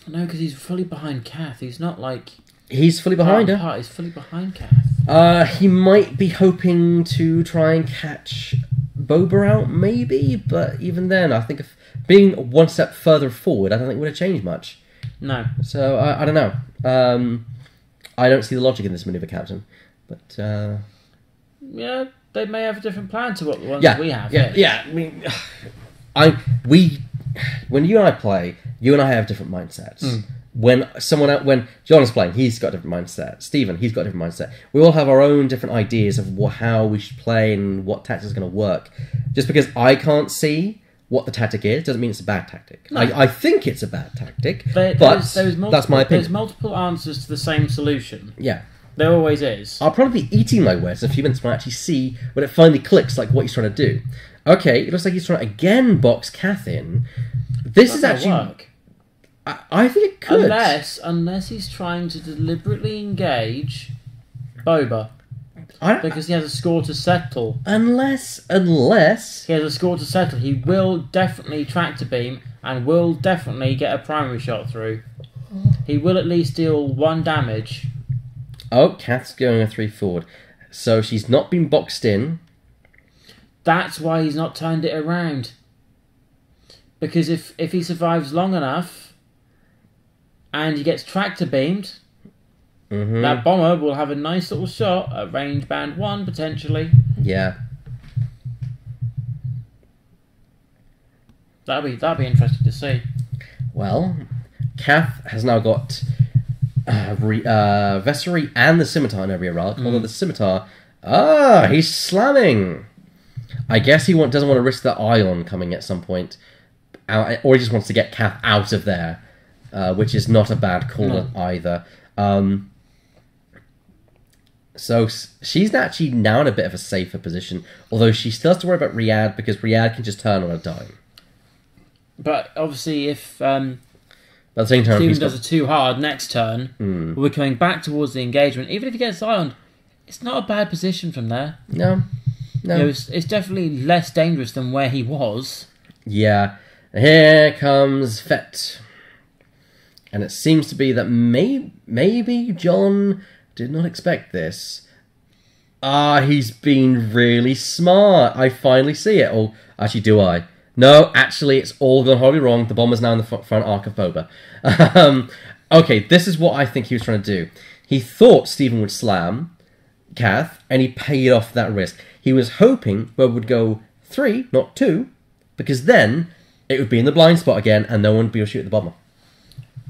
No, because he's fully behind Kath. He's not like... He's fully behind her. He's fully behind Kath. He might be hoping to try and catch Boba out, maybe, but even then, I think if being 1 step further forward, I don't think it would have changed much. No. So, I don't know. I don't see the logic in this manoeuvre, Captain. But, yeah, they may have a different plan to what the ones that we have. Yeah. I mean, when you and I play, you and I have different mindsets. When Jon is playing, he's got a different mindset. Stephen, he's got a different mindset. We all have our own different ideas of how we should play and what tactic is going to work. Just because I can't see what the tactic is doesn't mean it's a bad tactic. No. I think it's a bad tactic, but that's my opinion. There's multiple answers to the same solution. Yeah. There always is. I'll probably be eating my words in a few minutes when I actually see when it finally clicks, like what he's trying to do. Okay, it looks like he's trying to again box Kath in. This is actually... work. I think it could. Unless he's trying to deliberately engage Boba. Because he has a score to settle. Unless... He has a score to settle. He will definitely tractor beam and will definitely get a primary shot through. He will at least deal 1 damage. Oh, Kath's going a 3 forward. So she's not been boxed in. That's why he's not turned it around. Because if he survives long enough... and he gets tractor beamed, that bomber will have a nice little shot at range band 1, potentially. Yeah. That'd be interesting to see. Well, Kath has now got Vessery and the Scimitar in every arc, although the Scimitar... he's slamming! I guess he doesn't want to risk the Ion coming at some point, or he just wants to get Kath out of there. Which is not a bad call either. So she's actually now in a bit of a safer position, although she still has to worry about Riyadh because Riyadh can just turn on a dime. But obviously, if at the same time, Steven does it too hard next turn, we're coming back towards the engagement. Even if he gets Ion, it's not a bad position from there. No. It's definitely less dangerous than where he was. Yeah. Here comes Fett. And it seems to be that maybe Jon did not expect this. He's been really smart. I finally see it. Oh, actually, do I? No, actually, it's all gone horribly wrong. The bomber's now in the front arc of Boba. Okay, this is what I think he was trying to do. He thought Steven would slam Kath, and he paid off that risk. He was hoping Boba would go 3, not 2, because then it would be in the blind spot again, and no one would be able to shoot at the bomber.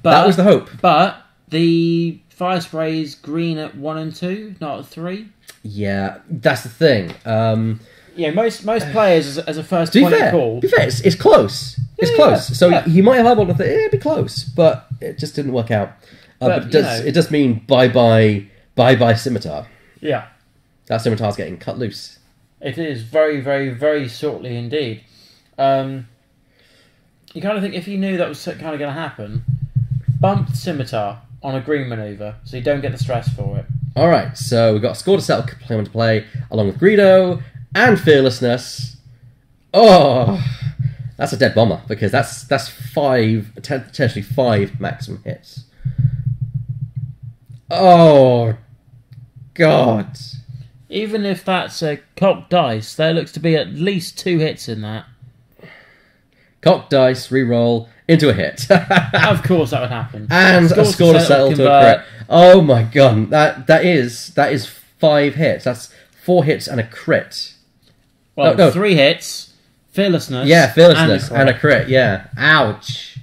That was the hope. But the Firespray is green at 1 and 2, not at 3. Yeah, that's the thing. Most players as a first point of call. To be fair, it's close. It's close. So he might have eyeballed it. It'd be close, but it just didn't work out. But it does mean bye-bye scimitar. Yeah. That scimitar's getting cut loose. It is very, very, very shortly indeed. You kind of think if you knew that was kind of going to happen, bump the scimitar on a green manoeuvre so you don't get the stress for it. Alright, so we've got a score to settle to play along with Greedo and Fearlessness. Oh, that's a dead bomber because that's potentially 5 maximum hits. Oh, God. Even if that's a cocked dice, there looks to be at least 2 hits in that. Cocked dice, re-roll, into a hit. Of course that would happen. And a score to settle to a crit. Oh my God, that is 5 hits. That's 4 hits and a crit. Well, no. 3 hits, Fearlessness. Yeah, Fearlessness and a crit. Yeah, ouch.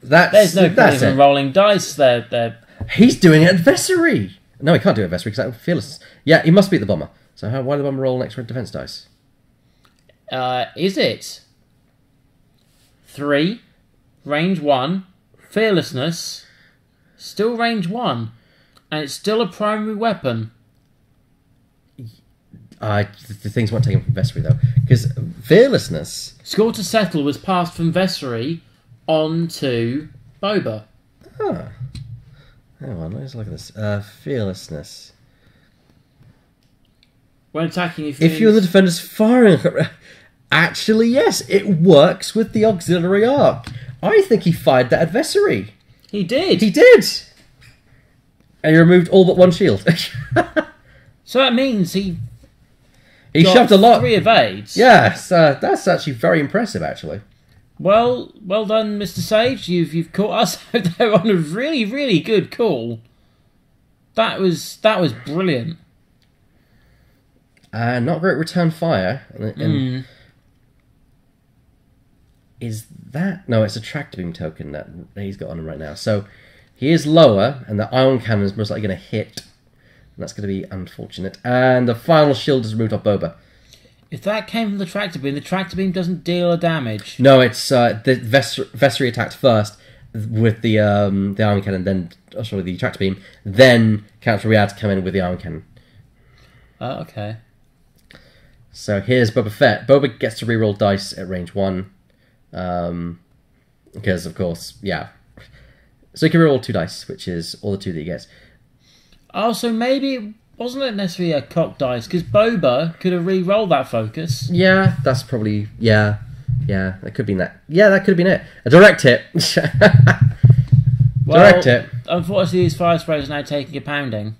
There's no point in rolling dice there. He's doing adversary. No, he can't do adversary because that's Fearlessness. Yeah, he must beat the bomber. So why did the bomber roll an extra defense dice? Is it 3, range 1, Fearlessness, still range 1, and it's still a primary weapon? The things weren't taken from Vessery though, because Fearlessness. Score to settle was passed from Vessery on to Boba. Ah. Hang on, let's look at this. Fearlessness. When attacking, if you're the defender's firing. Actually, yes, it works with the auxiliary arc. I think he fired that adversary. He did. He did. And he removed all but 1 shield. So that means he shoved a lot. 3 evades. Yes, that's actually very impressive, actually. Well done, Mr. Sage. You've caught us out there on a really, really good call. That was brilliant. Not great return fire. And is that... No, it's a tractor beam token that he's got on him right now. So he is lower, and the ion cannon is most likely going to hit. And that's going to be unfortunate. And the final shield is removed off Boba. If that came from the tractor beam doesn't deal a damage. No, it's the Vessery attacked first with the ion cannon, then the tractor beam. Then Count Riyadh come in with the ion cannon. Okay. So here's Boba Fett. Boba gets to reroll dice at range 1. Because, of course, yeah. So he can reroll 2 dice, which is all the 2 that he gets. Also, maybe wasn't it necessarily a cock dice? Because Boba could have re-rolled that focus. Yeah, that's probably... Yeah, that could be that. Yeah, that could have been it. A direct hit. Direct hit. Unfortunately, these Firesprays are now taking a pounding.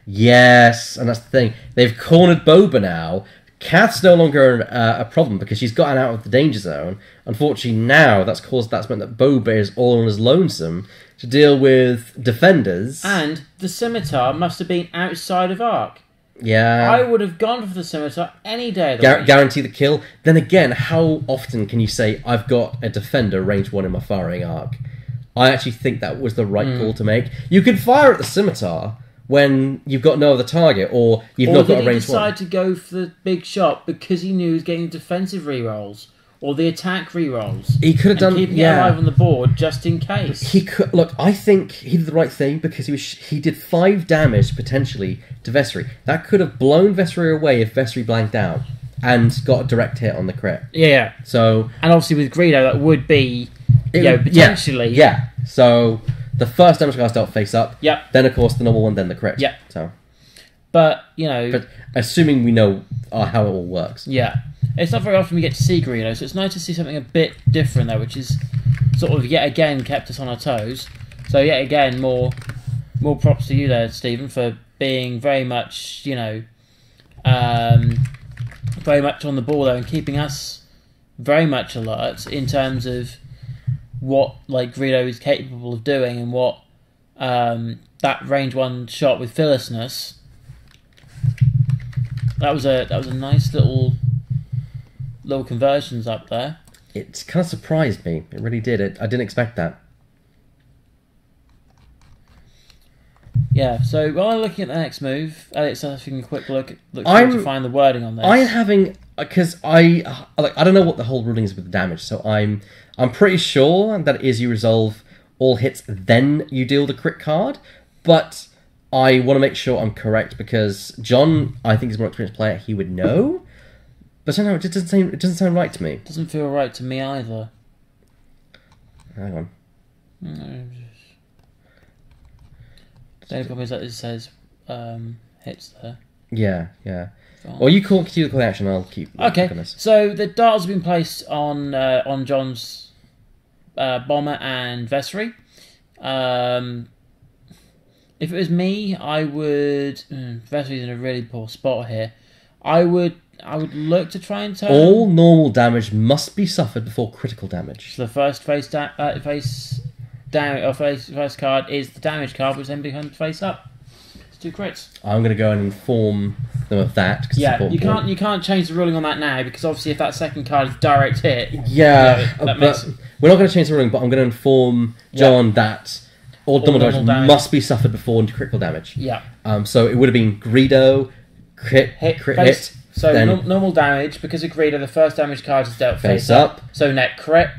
Yes, and that's the thing. They've cornered Boba now. Kath's no longer a problem because she's gotten out of the danger zone. Unfortunately, now that's meant that Boba is all on his lonesome to deal with defenders. And the scimitar must have been outside of arc. Yeah. I would have gone for the scimitar any day of the week. Guarantee the kill. Then again, how often can you say, I've got a defender range 1 in my firing arc? I actually think that was the right call to make. You could fire at the scimitar when you've got no other target, or you've not got a range 1. Or did he decide to go for the big shot because he knew he was getting defensive rerolls? or the attack rerolls. He could have done keeping it alive on the board just in case. He could look. I think he did the right thing because he did 5 damage potentially to Vessery. That could have blown Vessery away if Vessery blanked out and got a direct hit on the crit. Yeah. So and obviously with Greedo that would be potentially. Yeah. So the first damage cast dealt face up. Yep. Then of course the normal one, then the crit. Yep. So. But But assuming we know how it all works. Yeah. It's not very often we get to see Greedo, so it's nice to see something a bit different there, which is sort of yet again kept us on our toes. So yet again, more props to you there, Stephen, for being very much, very much on the ball there and keeping us very much alert in terms of what Greedo is capable of doing and what that range 1 shot with Fearlessness. That was a nice little conversions up there. It kind of surprised me. It really did. I didn't expect that. Yeah. So while I'm looking at the next move, Elliot's having a quick look to find the wording on this. I'm having because I don't know what the whole ruling is with the damage. So I'm pretty sure that it is you resolve all hits, then you deal the crit card. But I want to make sure I'm correct because Jon, I think, is a more experienced player. He would know. But somehow it doesn't sound right to me. It doesn't feel right to me either. Hang on. The only problem is that it says hits there. Yeah. Or you continue the call action, I'll keep okay. On this. So the darts have been placed on Jon's bomber and Vessery. If it was me, I would. Vessery's in a really poor spot here. I would look to try and turn. All normal damage must be suffered before critical damage. So the first first card is the damage card, which then becomes face up. It's 2 crits. I'm going to go and inform them of that. Yeah, you can't change the ruling on that now because obviously if that second card is direct hit. Yeah, but we're not going to change the ruling. But I'm going to inform Jon that all normal damage must be suffered before critical damage. Yeah. So it would have been Greedo, crit hit. So normal damage, because of Greedo, the first damage card is dealt face up. So net crit.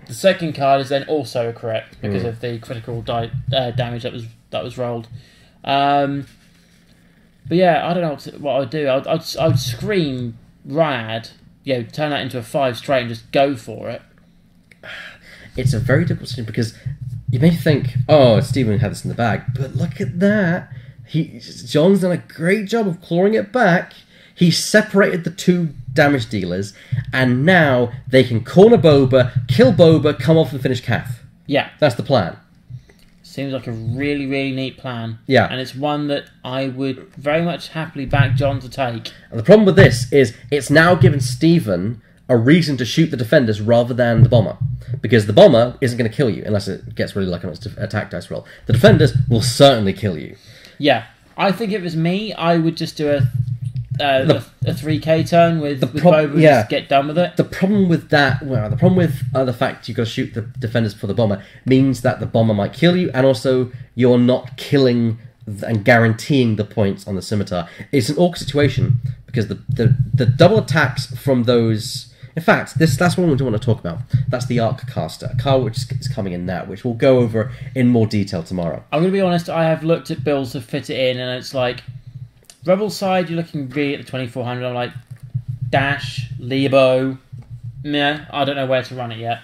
The second card is then also a crit because of the critical damage that was rolled. But yeah, I don't know what I would do. I would scream Rad, turn that into a 5 straight and just go for it. It's a very difficult decision because you may think, oh, Stephen had this in the bag, but look at that. Jon's done a great job of clawing it back. He separated the 2 damage dealers, and now they can corner Boba, kill Boba, come off and finish Kath. Yeah. That's the plan. Seems like a really, really neat plan. Yeah. And it's one that I would very much happily back Jon to take. And the problem with this is it's now given Stephen a reason to shoot the defenders rather than the bomber. Because the bomber isn't going to kill you unless it gets really lucky on its attack dice roll. The defenders will certainly kill you. Yeah. I think if it was me, I would just do a 3k turn with Boba, just get done with it. The problem with that, the fact you've got to shoot the defenders for the bomber means that the bomber might kill you, and also you're not killing and guaranteeing the points on the scimitar. It's an awkward situation because the double attacks from those. In fact, that's what we want to talk about. That's the Arc Caster, a card which is coming in now, which we'll go over in more detail tomorrow. I'm going to be honest, I have looked at builds to fit it in, and it's like, Rebel side, you're looking really at the 2400. I'm like, Dash, Leabo, yeah, I don't know where to run it yet.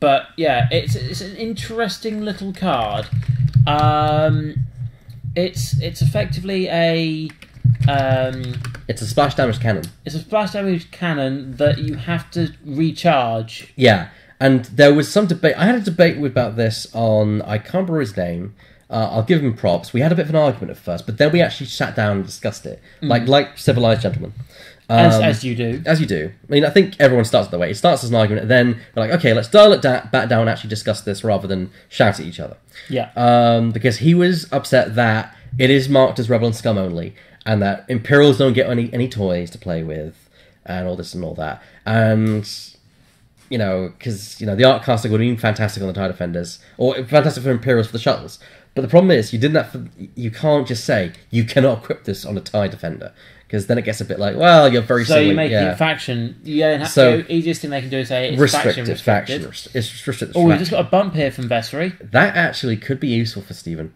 But yeah, it's an interesting little card. It's effectively a... it's a splash damage cannon. It's a splash damage cannon that you have to recharge. Yeah, and there was some debate. I had a debate about this on, I can't remember his name. I'll give him props. We had a bit of an argument at first, but then we actually sat down and discussed it, like civilized gentlemen. As you do. As you do. I mean, I think everyone starts that way. It starts as an argument, and then we're like, okay, let's dial it back down and actually discuss this rather than shout at each other. Yeah. Because he was upset that it is marked as Rebel and Scum only, and that Imperials don't get any toys to play with, and all this and all that. And, because, the Arc Caster would have been fantastic on the TIE Defenders, or fantastic for Imperials for the shuttles. But the problem is, you can't just say, you cannot equip this on a TIE Defender. because then it gets a bit like, well, you're very So silly. you make it faction. You don't have So, to. Easiest thing they can do is say it's restricted. faction. It's restricted. Oh, we just got a bump here from Vessery. That actually could be useful for Stephen.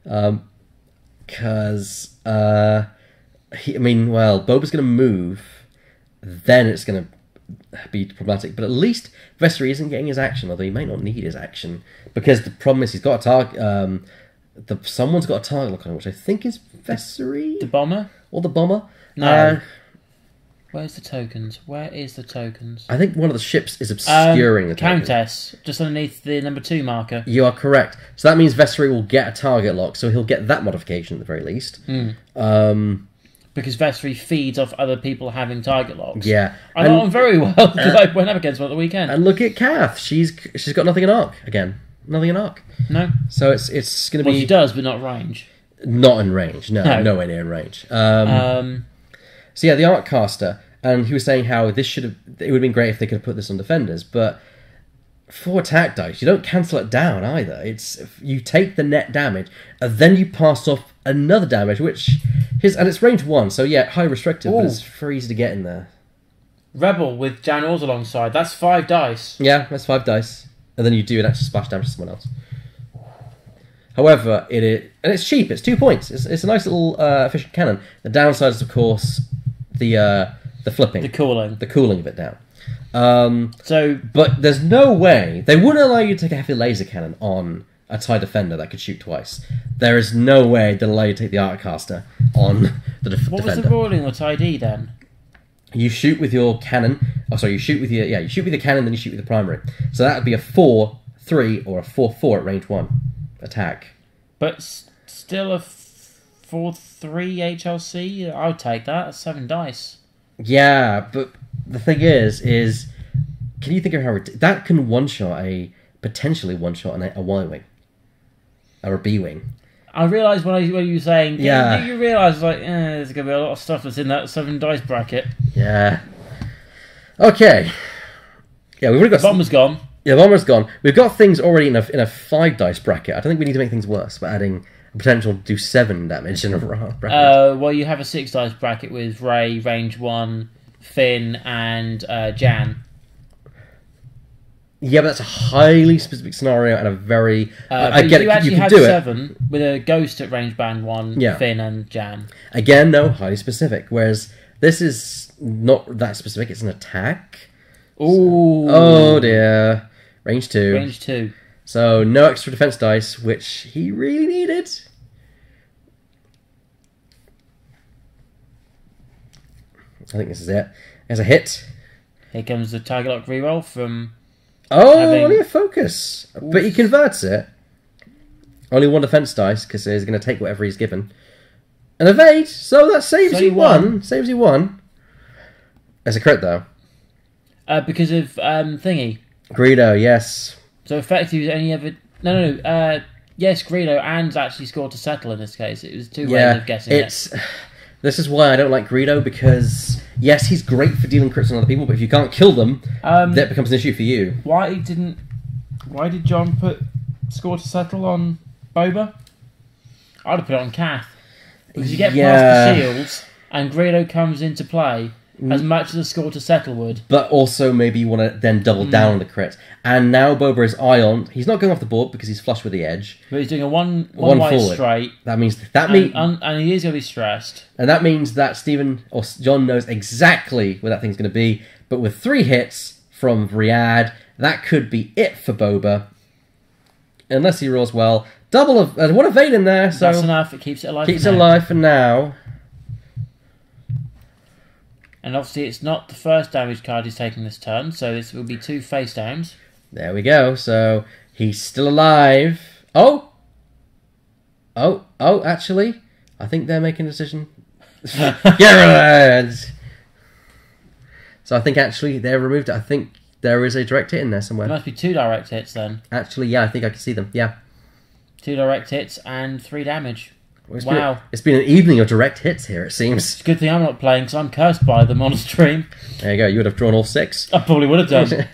Because, Boba's going to move, then it's going to be problematic. But at least Vessery isn't getting his action, although he may not need his action. Because the problem is he's got a target... someone's got a target lock on him, which I think is Vessery? The bomber? Or the bomber? No. Where's the tokens? Where is the tokens? I think one of the ships is obscuring the tokens. Countess, just underneath the number 2 marker. You are correct. So that means Vessery will get a target lock, so he'll get that modification at the very least. Because Vessery feeds off other people having target locks. Yeah. I know him very well, because I went up against one at the weekend. And look at Kath. She's got nothing in arc again. Nothing in arc. No. So it's going to be... Well, she does, but not range. Not in range. No, nowhere near in range. So yeah, the arc caster, and he was saying how it would have been great if they could have put this on defenders, but 4 attack dice, you don't cancel it down either. It's you take the net damage, and then you pass off another damage, and it's range 1, so yeah, high restricted, but it's very easy to get in there. Rebel with Jan Ors alongside, that's 5 dice. Yeah, that's 5 dice. And then you do an extra splash damage to someone else. However, it's cheap. It's 2 points. It's a nice little efficient cannon. The downside is, of course, the flipping, the cooling of it down. But there's no way they wouldn't allow you to take a heavy laser cannon on a TIE defender that could shoot twice. There is no way they'll allow you to take the arc caster on the defender. What was the ruling with TIE D then? You shoot with your cannon. Oh, sorry. You shoot with your cannon, then you shoot with the primary. So that would be a 4-3 or a 4-4 at range 1 attack. But still a 4-3 HLC. I would take that. That's 7 dice. Yeah, but the thing is, can you think of how that can potentially one shot a Y wing or a B wing? I realised when you were saying, yeah, you realise there's going to be a lot of stuff that's in that 7 dice bracket. Yeah. Okay. Yeah, we've already got... The bomber's gone. Yeah, the bomber's gone. We've got things already in a 5 dice bracket. I don't think we need to make things worse by adding a potential to do 7 damage in a bracket. Well, you have a 6 dice bracket with Rey, range 1, Finn, and Jan. Yeah, but that's a highly specific scenario and a very... I get it. You actually have 7 with a Ghost at range band 1, Finn and Jan. Again, no, highly specific. Whereas this is not that specific. It's an attack. Ooh. Oh, dear. Range 2. Range 2. So no extra defense dice, which he really needed. I think this is it. There's a hit. Here comes the target lock reroll from... only a focus. Oof. But he converts it. Only 1 defense dice, because he's going to take whatever he's given. And evade, so that saves you 1. Saves you 1. It's a crit, though. Because of thingy. Greedo, yes. So effectively, only ever... No. Yes, Greedo, and actually scored to settle in this case. It was 2 ways of guessing it. This is why I don't like Greedo, because, yes, he's great for dealing crits on other people, but if you can't kill them, that becomes an issue for you. Why did John put score to settle on Boba? I'd have put it on Kath. Because you get past the shields, and Greedo comes into play as much as a score to settle would. But also maybe you want to then double down on the crit. And now Boba is Ion. He's not going off the board because he's flush with the edge. But he's doing a one way straight. That means and he is going to be stressed. And that means that Stephen or John knows exactly where that thing's going to be. But with 3 hits from Riyadh, that could be it for Boba. Unless he rolls well. Double of one evade in there. So that's enough. It keeps it alive. Keeps it alive for now. And obviously it's not the first damage card he's taking this turn, so this will be 2 face downs. There we go. So he's still alive. Oh, actually, I think they're making a decision. Get So I think actually they're removed it. I think there is a direct hit in there somewhere. There must be 2 direct hits then. Actually, yeah, I think I can see them. Yeah. 2 direct hits and 3 damage. Well, it's been an evening of direct hits here, it seems. It's a good thing I'm not playing, because I'm cursed by them on stream. There you go, you would have drawn all 6. I probably would have done.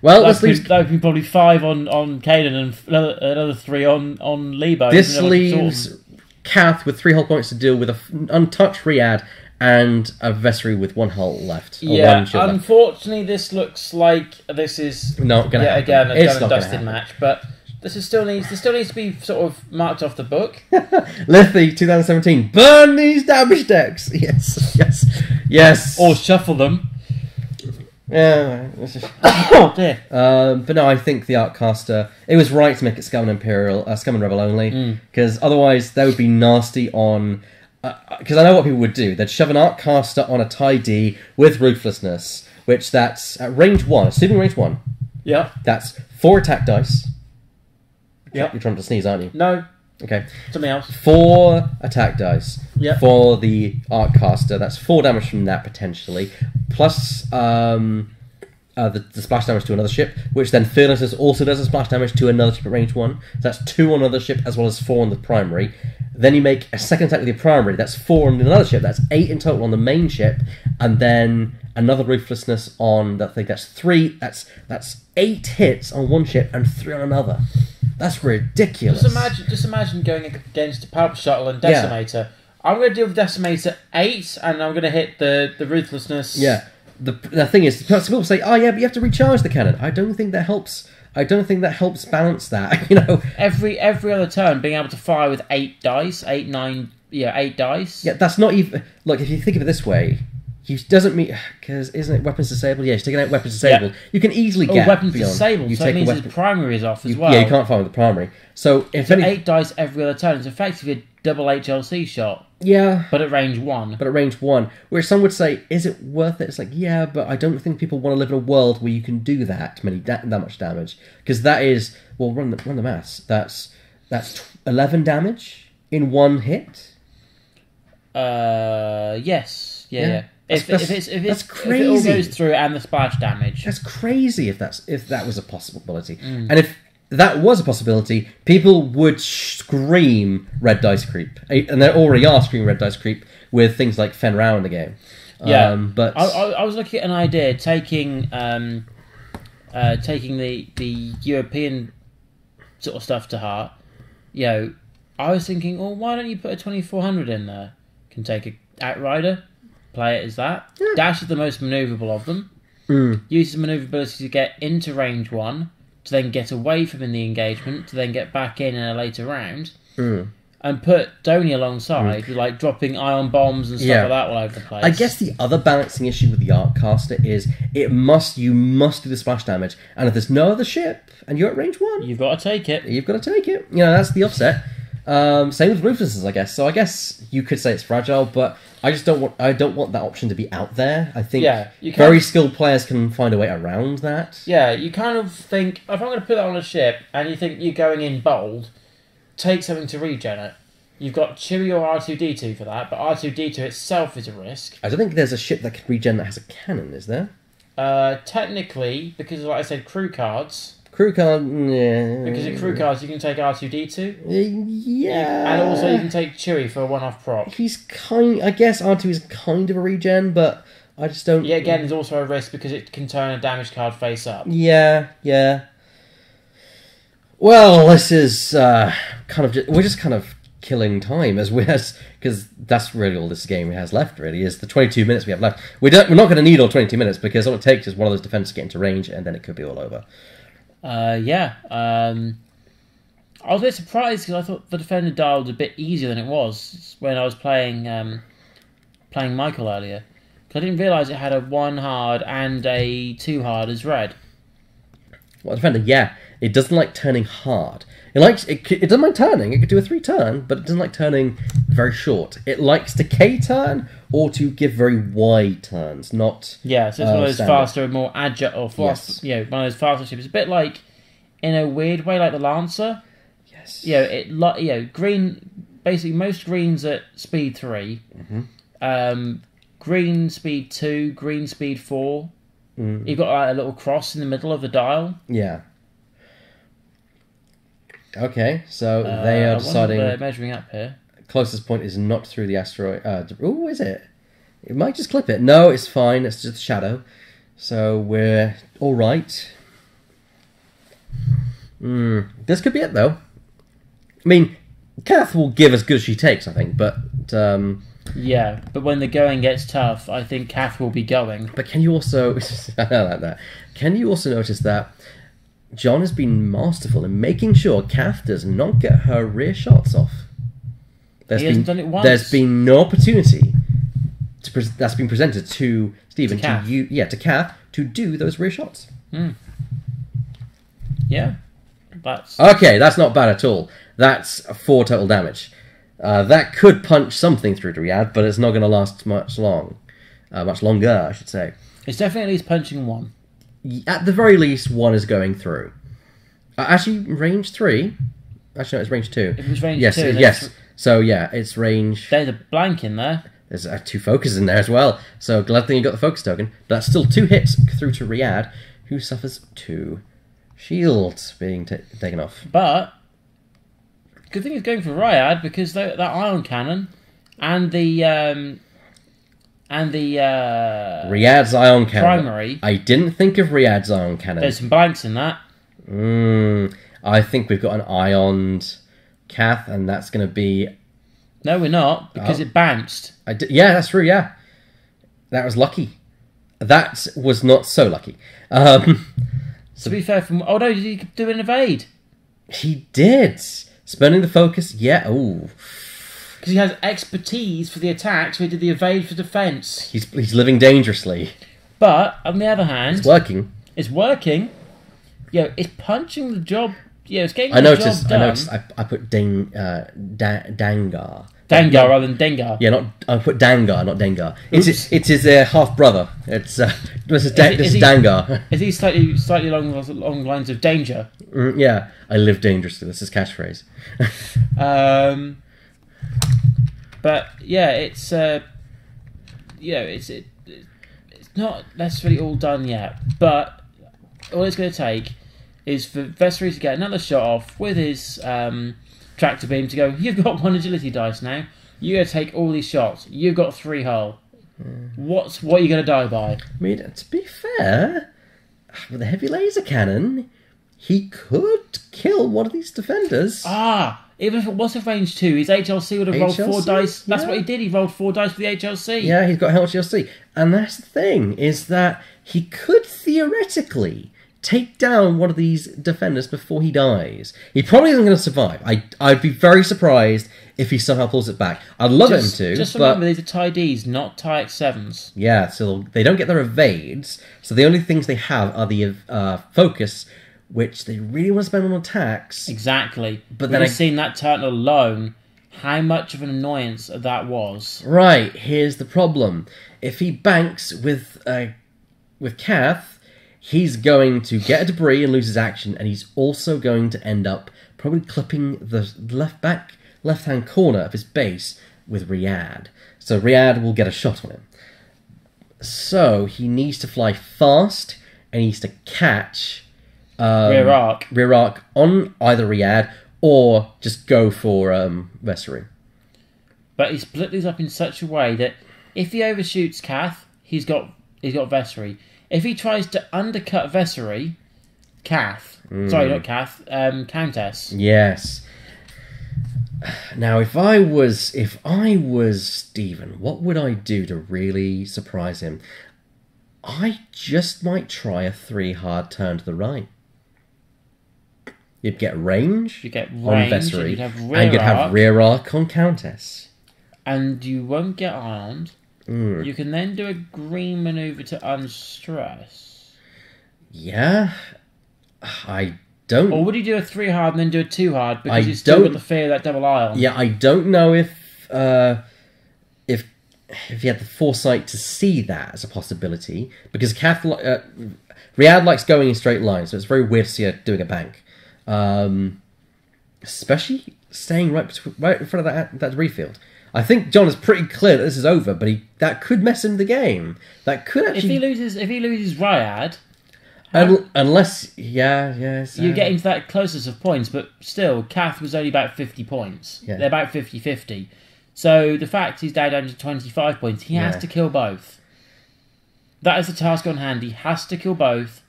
Well, that would have been probably 5 on Kaden and another 3 on Lebo. This leaves Kath with 3 whole points to deal with an untouched Riyadh and a vessel with 1 hull left. Yeah, one shield unfortunately, this looks like this is not going to happen. Again a It's done and dusted match, but this is still needs to be sort of marked off the book. Lithy 2017. Burn these damage decks. Yes. Or shuffle them. Yeah. Oh dear. But no, I think the Artcaster. It was right to make it Scum and Scum and Rebel only, because otherwise that would be nasty on. Because I know what people would do. They'd shove an Artcaster on a tie D with Ruthlessness, which that's at range 1. Assuming range 1. Yeah. That's 4 attack dice. Yeah. You're trying to sneeze, aren't you? No. Okay. Something else. 4 attack dice Yep. for the Artcaster. That's 4 damage from that potentially, plus the splash damage to another ship, which then Fearlessness also does a splash damage to another ship at range 1. So that's 2 on another ship as well as 4 on the primary. Then you make a second attack with your primary. That's 4 on another ship. That's 8 in total on the main ship, and then another Ruthlessness on that thing. That's 3. That's 8 hits on one ship and 3 on another. That's ridiculous. Just imagine going against a Pulp Shuttle and Decimator. Yeah. I'm going to deal with Decimator 8, and I'm going to hit the Ruthlessness. Yeah. The thing is, people say, "Oh yeah, but you have to recharge the cannon." I don't think that helps. I don't think that helps balance that. You know, every other turn being able to fire with 8 dice, 8 dice. Yeah, that's not even. Look, if you think of it this way. He doesn't mean because isn't it weapons disabled? Yeah, he's taking out weapons disabled. Yeah. You can easily get weapons disabled. So that means his primary is off as well. Yeah, you can't fire with the primary. So if 8 dice every other turn, it's effectively a double HLC shot. Yeah, but at range 1. Where some would say, is it worth it? It's like, yeah, but I don't think people want to live in a world where you can do that much damage, because that is run the maths. That's 11 damage in one hit. Yes. Yeah. If that's crazy. If it all goes through and the splash damage, that's crazy. If that was a possibility, and if that was a possibility, people would scream red dice creep, and they already are screaming red dice creep with things like Fenrir in the game. Yeah, but I was looking at an idea taking the European sort of stuff to heart. I was thinking, why don't you put a 2400 in there? Can take a Outrider. Play it as that. Yeah. Dash is the most manoeuvrable of them. Uses manoeuvrability to get into range 1, to then get away from in the engagement, to then get back in a later round, and put Donnie alongside, with like dropping ion bombs and stuff like that all over the place. I guess the other balancing issue with the Artcaster is you must do the splash damage, and if there's no other ship and you're at range 1, you've got to take it. That's the offset. Same with Ruthlessness, I guess. So I guess you could say it's fragile, but I don't want that option to be out there. I think very skilled players can find a way around that. Yeah, you kind of think, if I'm going to put that on a ship, and you think you're going in bold, take something to regen it. You've got Chewie or R2-D2 for that, but R2-D2 itself is a risk. I don't think there's a ship that can regen that has a cannon, is there? Technically, because like I said, crew cards... yeah. Because in crew cards you can take R2-D2. Yeah. And also you can take Chewie for a one-off prop. I guess R2 is kind of a regen, but I just don't... Yeah, again, there's also a risk because it can turn a damage card face up. Yeah. Well, this is we're just kind of killing time because that's really all this game has left. Really, is the 22 minutes we have left. We're not going to need all 22 minutes because all it takes is one of those defenders to get into range, and then it could be all over. I was a bit surprised because I thought the defender dialed a bit easier than it was when I was playing Michael earlier. Because I didn't realise it had a 1 hard and a 2 hard as red. Well, defender, it doesn't like turning hard. It doesn't like turning. It could do a 3 turn, but it doesn't like turning very short. It likes to K turn or to give very wide turns, not. Yeah, so it's one of those faster and more agile or fast. Yes. One of those faster ships. It's a bit like, in a weird way, like the Lancer. Yes. Green. Basically, most greens at speed 3. Mm-hmm. Green speed 2, green speed 4. You've got like a little cross in the middle of the dial. Yeah. Okay, so they are deciding... They're measuring up here. Closest point is not through the asteroid... is it? It might just clip it. No, it's fine. It's just a shadow. So we're all right. This could be it, though. I mean, Kath will give as good as she takes, I think, but Yeah, but when the going gets tough, I think Kath will be going. But can you also... I like that. Can you also notice that Jon has been masterful in making sure Kath does not get her rear shots off? He hasn't done it once. There's been no opportunity that's been presented to Stephen, to Kath, to do those rear shots. Yeah. Okay, that's not bad at all. That's 4 total damage. That could punch something through to Riyadh, but it's not going to last much longer, I should say. It's definitely at least punching 1. At the very least, 1 is going through. Actually, range 3. Actually, no, it's range 2. It was range 2. Yes. So, yeah, it's range... There's a blank in there. There's 2 focuses in there as well. So, glad thing you got the focus token. But that's still 2 hits through to Riyadh, who suffers 2 shields being taken off. But... good thing he's going for Riyadh, because that ion cannon and the Riyadh's ion cannon. Primary. I didn't think of Riyadh's ion cannon. There's some blanks in that. I think we've got an ioned Kath, and that's going to be... No, we're not, because it bounced. Yeah, that's true, yeah. That was lucky. That was not so lucky. To be fair, oh no, did he do an evade? He did. Spending the focus, yeah, ooh. Because he has expertise for the attack, so he did the evade for defence. He's living dangerously. But, on the other hand... It's working. It's working. Yeah, it's punching the job... Yeah, it's getting the job done. I noticed I put Dangar. Dangar rather than Dengar. Yeah, I put Dangar, not Dengar. It's his half brother. This is Dangar. Is he slightly along the lines of danger? Yeah, I live dangerously. That's his catchphrase. But yeah, it's not necessarily all done yet. But all it's going to take is for Vessery to get another shot off with his tractor beam to go, you've got 1 agility dice now. You're going to take all these shots. You've got 3 hull. What are you going to die by? I mean, to be fair, with a heavy laser cannon, he could kill one of these defenders. Even if it was a range 2, his HLC would have rolled 4 dice. That's what he did. He rolled 4 dice for the HLC. Yeah, he's got HLC. And that's the thing, is that he could theoretically take down one of these defenders before he dies. He probably isn't going to survive. I'd be very surprised if he somehow pulls it back. I'd love him to. Just remember, these are TIE Ds, not TIE X7s. Yeah, so they don't get their evades. So the only things they have are the focus, which they really want to spend on attacks. Exactly. But then I've seen that turn alone, how much of an annoyance that was. Right, here's the problem. If he banks with Kath, he's going to get a debris and lose his action, and he's also going to end up probably clipping the left-hand corner of his base with Riyadh. So Riyadh will get a shot on him. So he needs to fly fast, and he needs to catch rear arc on either Riyadh or just go for Vessery. But he split these up in such a way that if he overshoots Kath, he's got Vessery. If he tries to undercut Vessery, sorry, not Kath, Countess. Yes. Now, if I was Stephen, what would I do to really surprise him? I just might try a 3 hard turn to the right. You'd get range, on Vessery, and you'd have rear arc on Countess. And you won't get armed. You can then do a green manoeuvre to unstress. Yeah, I don't... Or would you do a 3 hard and then do a 2 hard because you still got the fear of that double ion? Yeah, I don't know if you had the foresight to see that as a possibility, because Riyadh likes going in straight lines, so it's very weird to see her doing a bank. Especially staying right in front of that refield. I think Jon is pretty clear that this is over, but that could mess him the game. That could actually... If he loses Riyadh... unless... You get into that closest of points, but still, Kath was only about 50 points. Yeah. They're about 50-50. So the fact he's down to 25 points, he has to kill both. That is the task on hand. He has to kill both.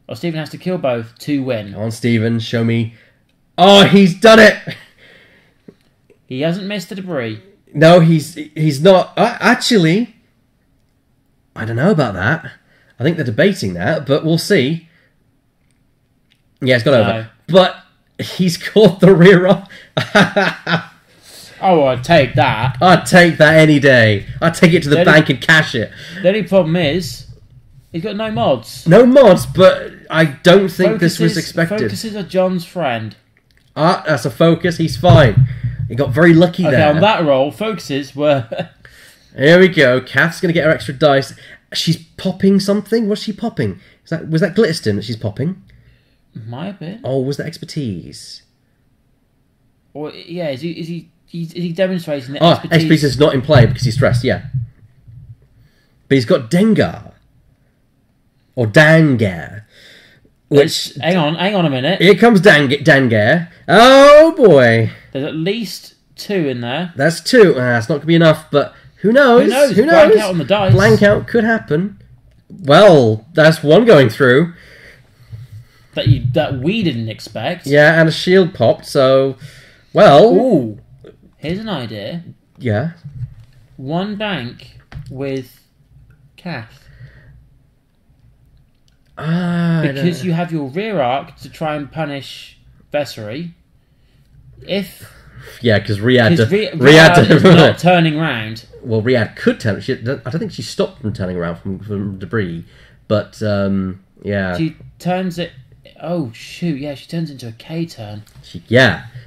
Or Stephen has to kill both to win. Come on, Stephen, show me... Oh, he's done it! He hasn't missed the debris. No, he's not. Actually, I don't know about that. I think they're debating that, but we'll see. Yeah, it's gone over. But he's caught the rear off. Oh, I'd take that. I'd take that any day. I'd take it to the bank and cash it. The only problem is, he's got no mods. No mods, but I don't think this was expected. Focuses are Jon's friend. That's a focus. He's fine. He got very lucky there. Okay, on that roll, focuses were... Here we go. Kath's going to get her extra dice. She's popping something. What's she popping? Was that Glitterstim that she's popping? Might have been. Oh, was that expertise? Or yeah, is he demonstrating that expertise? Expertise is not in play because he's stressed. Yeah, but he's got Dengar or Dangar. Which hang on a minute. Here comes Dangar. Oh boy! There's at least 2 in there. That's 2. That's not going to be enough, but who knows? Who knows? Blank out on the dice. Blank out could happen. Well, that's 1 going through. That we didn't expect. Yeah, and a shield popped, so... Well... Ooh. Here's an idea. Yeah? 1 bank with Kath. Because you have your rear arc to try and punish Vessery. Yeah, because Riyadh is not turning round. Well, Riyadh could turn... I don't think she stopped from turning around from debris, but, yeah. She turns it... Oh, shoot, yeah, she turns into a K-turn.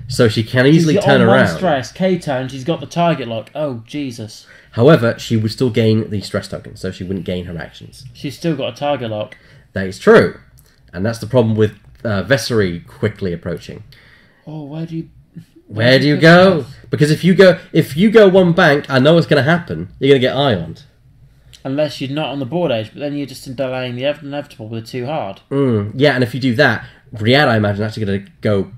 So she can easily turn around. On 1 stress, K-turn, she's got the target lock. Oh, Jesus. However, she would still gain the stress token, so she wouldn't gain her actions. She's still got a target lock. That is true. And that's the problem with Vessery quickly approaching. Oh, where do you go? Because if you go 1 bank, I know what's going to happen. You're going to get Ioned. Unless you're not on the board edge, but then you're just delaying the inevitable with a 2 hard. Yeah, and if you do that, Riyadh, I imagine, actually going to go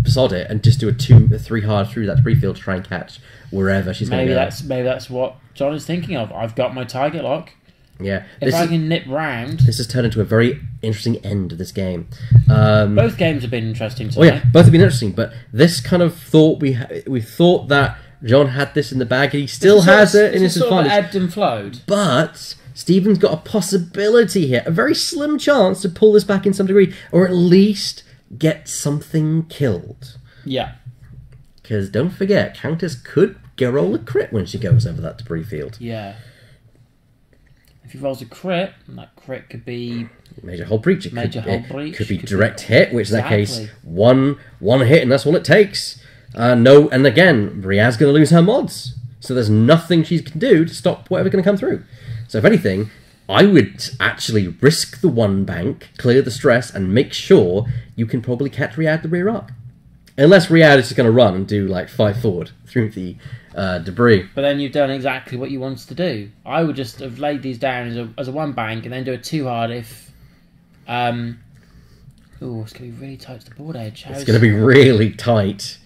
sod it and just do a 3 hard through that debris field to try and catch wherever she's going to go. Maybe that's what Jon is thinking of. I've got my target lock. Yeah. If I can nip round... This has turned into a very interesting end of this game. Both games have been interesting to me. Oh yeah, both have been interesting, but this kind of thought we thought that Jon had this in the bag, and he still has it in his advantage. Ebbed and flowed. But Stephen's got a possibility here, a very slim chance to pull this back in some degree, or at least get something killed. Yeah. Because don't forget, Countess could roll a crit when she goes over that debris field. Yeah. If he rolls a crit, and that crit could be... Major hull breach. It could be direct hit, which in that case, one hit, and that's all it takes. No, and again, Riyadh's going to lose her mods. So there's nothing she can do to stop whatever's going to come through. So if anything, I would actually risk the 1 bank, clear the stress, and make sure you can probably catch Riyadh the rear arc. Unless Riyadh is just going to run and do like 5 forward through the debris. But then you've done exactly what you wanted to do. I would just have laid these down as a 1 bank and then do a 2 hard if... it's going to be really tight to the board edge. It's going to be really tight.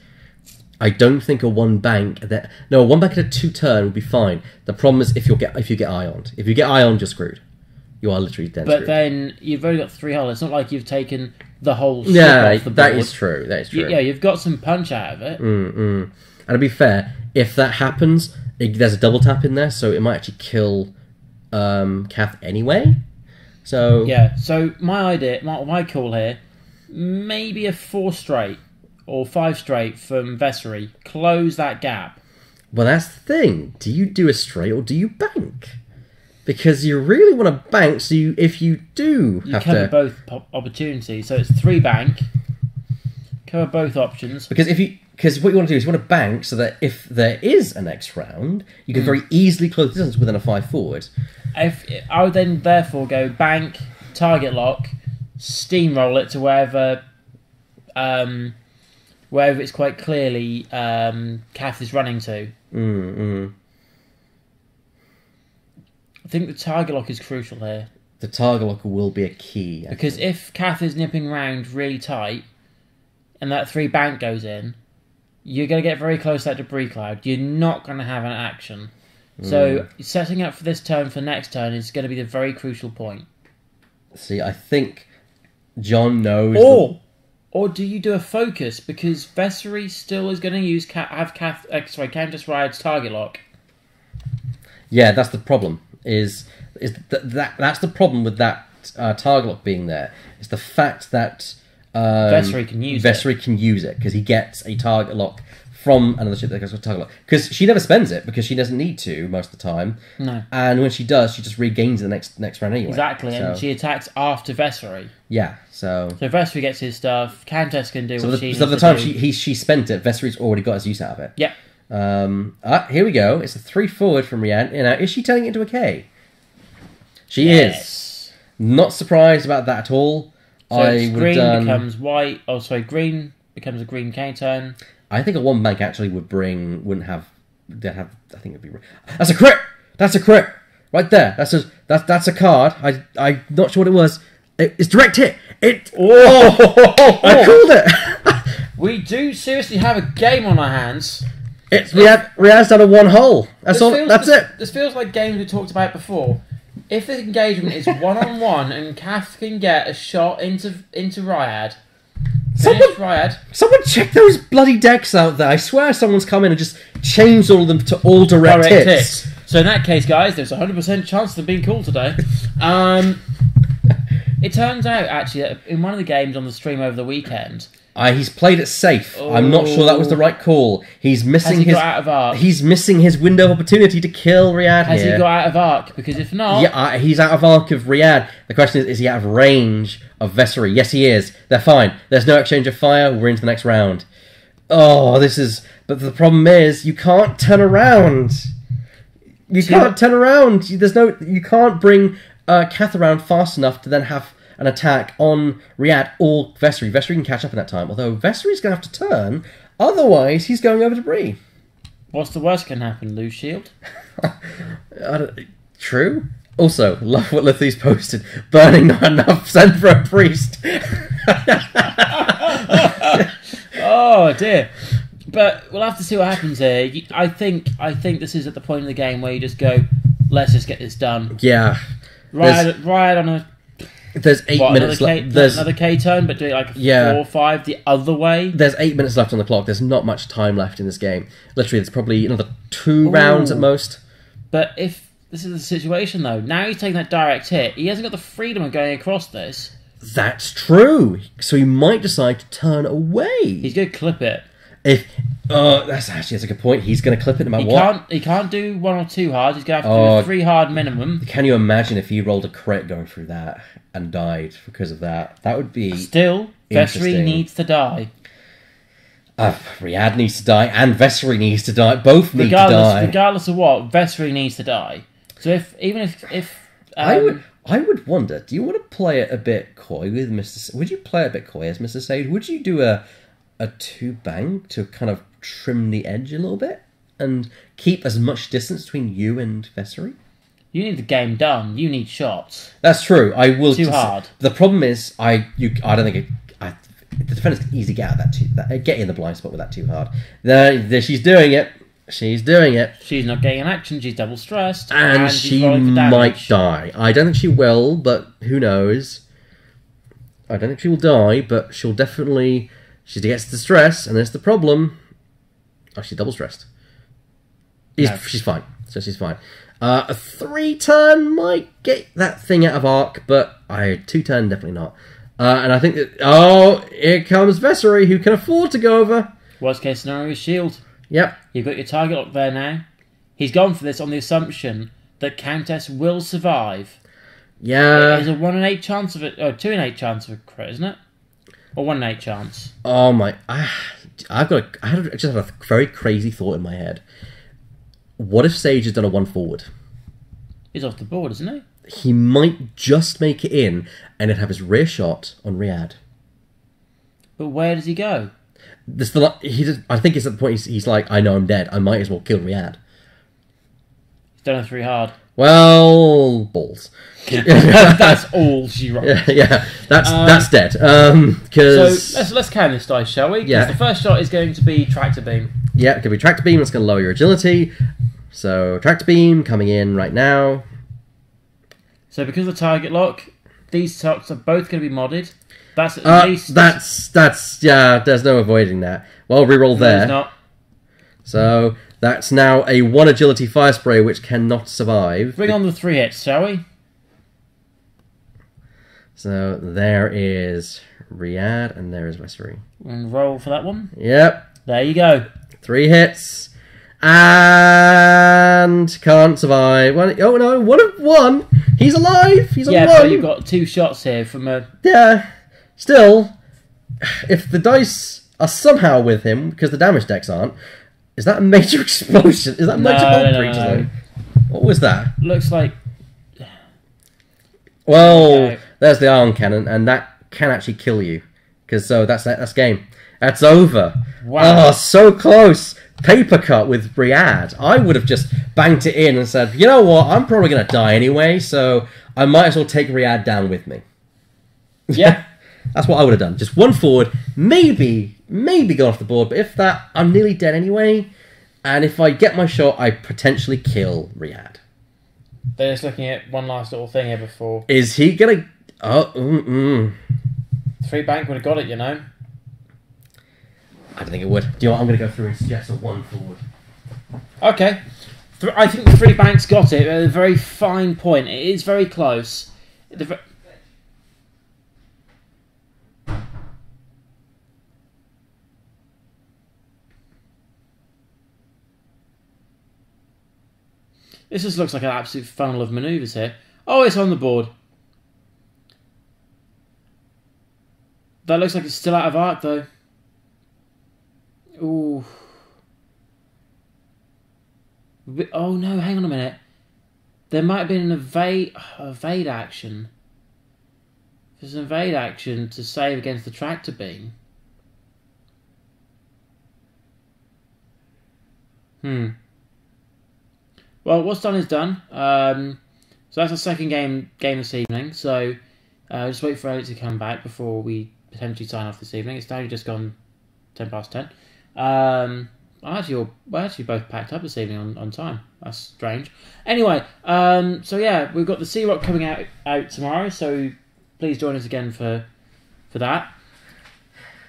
I don't think a 1 bank... a 1 bank at a 2 turn would be fine. The problem is if you get Ioned. If you get Ioned, you're screwed. You are literally dead screwed. But then you've only got 3 hard. It's not like you've taken the whole ship off the board. That is true. Yeah, you've got some punch out of it. And to be fair, if that happens, there's a double tap in there, so it might actually kill Kath anyway. So yeah. So my idea, my call here, maybe a 4 straight or 5 straight from Vessery. Close that gap. Well, that's the thing. Do you do a straight or do you bank? Because you really want to bank, so if you do have to... You cover both opportunities, so it's 3 bank. Cover both options. Because what you want to do is you want to bank so that if there is a next round, you can very easily close the distance within a 5 forward. I would then therefore go bank, target lock, steamroll it to wherever it's quite clearly Kath is running to. I think the target lock is crucial here. The target lock will be a key. Because if Kath is nipping round really tight and that 3 bank goes in, you're going to get very close to that debris cloud. You're not going to have an action. So setting up for this turn for next turn is going to be the very crucial point. See, I think Jon knows... Or do you do a focus? Because Vessery still is going to use Countess Riad's target lock. Yeah, that's the problem. That's the problem with that target lock being there. It's the fact that Vessery can use it because he gets a target lock from another ship that goes with target lock. Because she never spends it because she doesn't need to most of the time. No. And when she does, she just regains it the next round anyway. Exactly, and she attacks after Vessery. Yeah, so Vessery gets his stuff. Countess can do what she needs so the to time do. she spent it, Vessery's already got his use out of it. Yep. Here we go. It's a 3 forward from Riad. Now, is she turning it into a K? She is. Not surprised about that at all. So green becomes white. Oh, sorry, green becomes a green K turn. I think a 1 bank actually wouldn't have. I think it'd be. That's a crit. That's a crit right there. That's a card. I'm not sure what it was. It's direct hit. I called it. We do seriously have a game on our hands. Riad's done a 1 hole. That's it. This feels like games we talked about before. If the engagement is 1-on-1 and Kath can get a shot into Riad, Someone check those bloody decks out there. I swear someone's come in and just changed all of them to all direct hits. So in that case, guys, there's a 100% chance of them being cool today. It turns out, actually, that in one of the games on the stream over the weekend... he's played it safe. I'm not sure that was the right call. He's missing got out of arc? He's missing his window of opportunity to kill Riad Has he got out of arc? Because if not... Yeah, he's out of arc of Riad. The question is he out of range of Vessery? Yes, he is. They're fine. There's no exchange of fire. We're into the next round. Oh, this is... But the problem is, you can't turn around. You can't around. You can't bring Kath around fast enough to then have an attack on Riad or Vessery. Vessery can catch up in that time, although Vessery's going to have to turn, otherwise he's going over debris. What's the worst can happen? Lose shield? True. Also, love what Lethi's posted. Burning not enough, send for a priest. Oh dear. But we'll have to see what happens here. I think this is at the point in the game where you just go, let's just get this done. Yeah. Riad on a... There's 8 minutes left. There's another K turn, but do it like a 4 or 5 the other way. There's 8 minutes left on the clock. There's not much time left in this game. Literally, there's probably another 2 rounds at most. But if this is the situation, though, now he's taking that direct hit. He hasn't got the freedom of going across this. That's true. So he might decide to turn away. He's going to clip it. That's a good point. He's going to clip it no matter what. He can't do 1 or 2 hard. He's going to have to do a 3 hard minimum. Can you imagine if he rolled a crit going through that and died because of that? That would be still. Vessery needs to die. Riad needs to die, and Vessery needs to die. Both need to die. Regardless of what, Vessery needs to die. So if I would wonder. Do you want to play it a bit coy with Mr. Would you play it a bit coy as Mr. Sage? Would you do a 2 bang to kind of trim the edge a little bit and keep as much distance between you and Vessery? You need the game done. You need shots. That's true. I will. Too hard. The problem is, I don't think the defenders can easily get out of that get in the blind spot with that too hard. There, she's doing it. She's doing it. She's not getting an action. She's double stressed, and she might die. I don't think she will, but who knows? I don't think she will die, but she'll definitely. She gets the stress, and there's the problem. Oh, she's double stressed. She's fine. So she's fine. A 3 turn might get that thing out of arc, but 2 turn definitely not. And I think that here comes Vessery, who can afford to go over. Worst case scenario is shield. Yep. You've got your target lock there now. He's gone for this on the assumption that Countess will survive. Yeah. There's a 1 in 8 chance of it, or 2 in 8 chance of a crit, isn't it? Or 1 in 8 chance. Oh my! I just had a very crazy thought in my head. What if Sage has done a 1 forward? He's off the board, isn't he? He might just make it in, and it'd have his rear shot on Riad. But where does he go? I think it's at the point he's like, I know I'm dead. I might as well kill Riad. He's done a 3 hard. Well, balls. That's all she wrote. Yeah, that's dead. So let's count this dice, shall we? Yeah. The first shot is going to be tractor beam. Yeah, it could be tractor beam. That's going to lower your agility. So tractor beam coming in right now. So because of the target lock, these socks are both going to be modded. That's at least... That's yeah, there's no avoiding that. Well, reroll there. There's not. So, that's now a 1 agility Firespray, which cannot survive. Bring on the 3 hits, shall we? So, there is Riyadh, and there is Vessery. And roll for that one. Yep. There you go. 3 hits. And can't survive. Oh no, 1 of 1. He's alive. He's on 1. Yeah, but you've got 2 shots here from a... Yeah. Still, if the dice are somehow with him, because the damage decks aren't, is that a major explosion? Is that major bomb breach? No. What was that? Looks like... Well, there's the ion cannon, and that can actually kill you. Because that's game. That's over. Wow. Oh, so close. Paper cut with Riyadh. I would have just banked it in and said, you know what, I'm probably going to die anyway, so I might as well take Riyadh down with me. Yeah. That's what I would have done. Just 1 forward, maybe go off the board, but if that, I'm nearly dead anyway, and if I get my shot, I potentially kill Riyadh. They're just looking at one last little thing here before. Is he going to... Oh, 3 bank would have got it, you know. I don't think it would. Do you know what? I'm going to go through and suggest a 1 forward. Okay. I think the 3 banks got it at a very fine point. It is very close. This just looks like an absolute funnel of manoeuvres here. Oh, it's on the board. That looks like it's still out of arc, though. Ooh. Oh no, hang on a minute. There might have been an evade action. There's an evade action to save against the tractor beam. Well, what's done is done. So that's our second game this evening. So just wait for Elliot to come back before we potentially sign off this evening. It's only just gone 10 past 10. We're actually both packed up this evening on time. That's strange. Anyway, so yeah, we've got the C-Rock coming out tomorrow, so please join us again for that.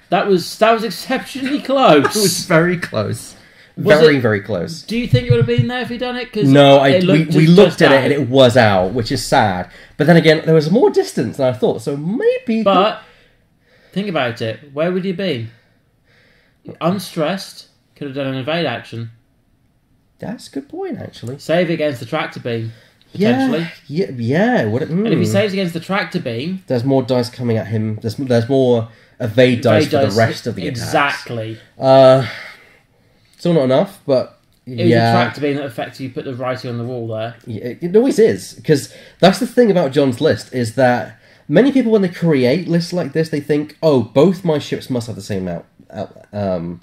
That was exceptionally close. It was very close. Very close. Do you think it would have been there if he'd done it? No, we looked at it and it was out, which is sad. But then again, there was more distance than I thought, so maybe... But, think about it. Where would he be? Unstressed, could have done an evade action. That's a good point, actually. Save against the tractor beam, potentially. Yeah. And if he saves against the tractor beam... There's more dice coming at him. There's more evade dice for the rest of the attacks. Exactly. Still not enough, but... It was a tractor beam that effectively put the writing on the wall there. Yeah, it always is, because that's the thing about Jon's list, is that many people, when they create lists like this, they think, oh, both my ships must have the same outfit.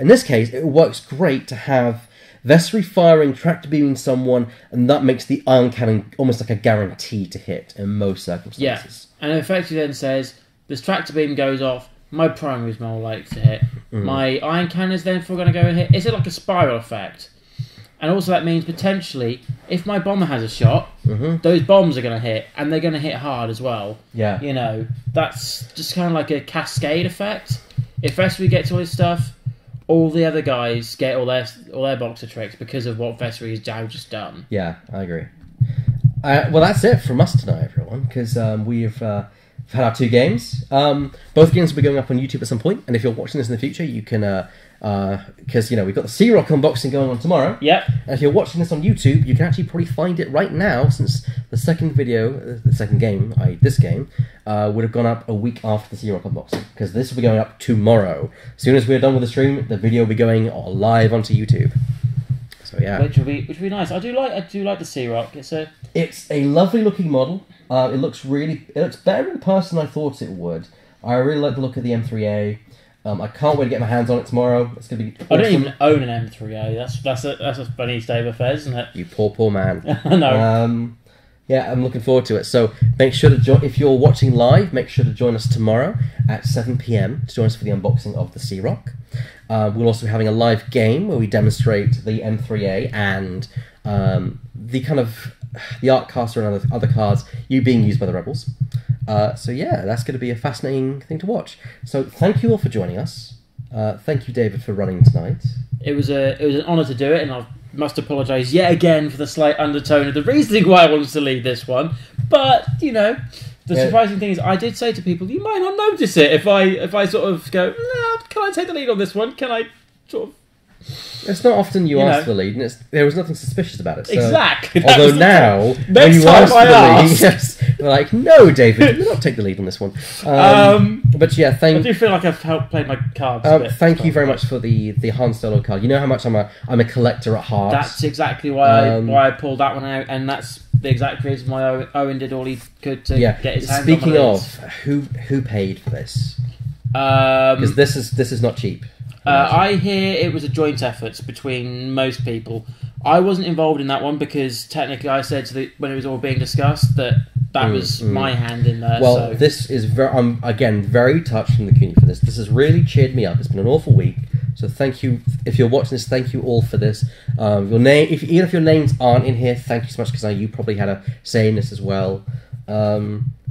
In this case, it works great to have Vessery firing, tractor beaming someone, and that makes the ion cannon almost like a guarantee to hit in most circumstances. Yeah, and it effectively then says, this tractor beam goes off, my primary is more likely to hit. My ion cannon is therefore going to go and hit. Is it like a spiral effect? And also that means potentially, if my bomber has a shot, those bombs are going to hit, and they're going to hit hard as well. Yeah. You know, that's just kind of like a cascade effect. If Vessery gets all his stuff, all the other guys get all their boxer tricks because of what Vessery has just done. Yeah, I agree. Well, that's it from us tonight, everyone, because we've had our 2 games. Both games will be going up on YouTube at some point, and if you're watching this in the future, you can... because, we've got the C-Rock unboxing going on tomorrow. Yep. And if you're watching this on YouTube, you can actually probably find it right now, since the second game, this game, would have gone up a week after the C-Rock unboxing, because this will be going up tomorrow. As soon as we're done with the stream, the video will be going live onto YouTube. So yeah, which will be nice. I do like the C-Rock. It's a lovely looking model. It looks better in person than I thought it would. I really like the look of the M3A. I can't wait to get my hands on it tomorrow. It's going to be awesome. I don't even own an M3A. That's a funny state of affairs, isn't it? You poor man. I know. Yeah, I'm looking forward to it. So make sure to if you're watching live, make sure to join us tomorrow at 7 PM to join us for the unboxing of the C-Rock. We'll also be having a live game where we demonstrate the M3A and the kind of the art caster and other cards, you being used by the rebels. So yeah, that's going to be a fascinating thing to watch. So thank you all for joining us. Thank you, David, for running tonight. It was an honour to do it, and I must apologise yet again for the slight undertone of the reasoning why I wanted to leave this one. But the surprising thing is, I did say to people, you might not notice it if I sort of go, no, can I take the lead on this one? Can I sort of? It's not often you ask for the lead, and there was nothing suspicious about it. So, exactly. Although now, when you ask for the lead, yes, they're like, no, David, you will not take the lead on this one. But yeah, I do feel like I've helped play my cards a bit. Thank you very much for the Han Solo card. You know how much I'm a collector at heart. That's exactly why I pulled that one out, and that's the exact reason why Owen did all he could to get his hands on the Speaking of, who paid for this? Because this is not cheap. I hear it was a joint effort between most people. I wasn't involved in that one because technically I said when it was all being discussed that was my hand in there. Well, so. This is I'm again very touched from the community for this. This has really cheered me up. It's been an awful week. So thank you. If you're watching this, thank you all for this. Your name, even if your names aren't in here, thank you so much because you probably had a say in this as well.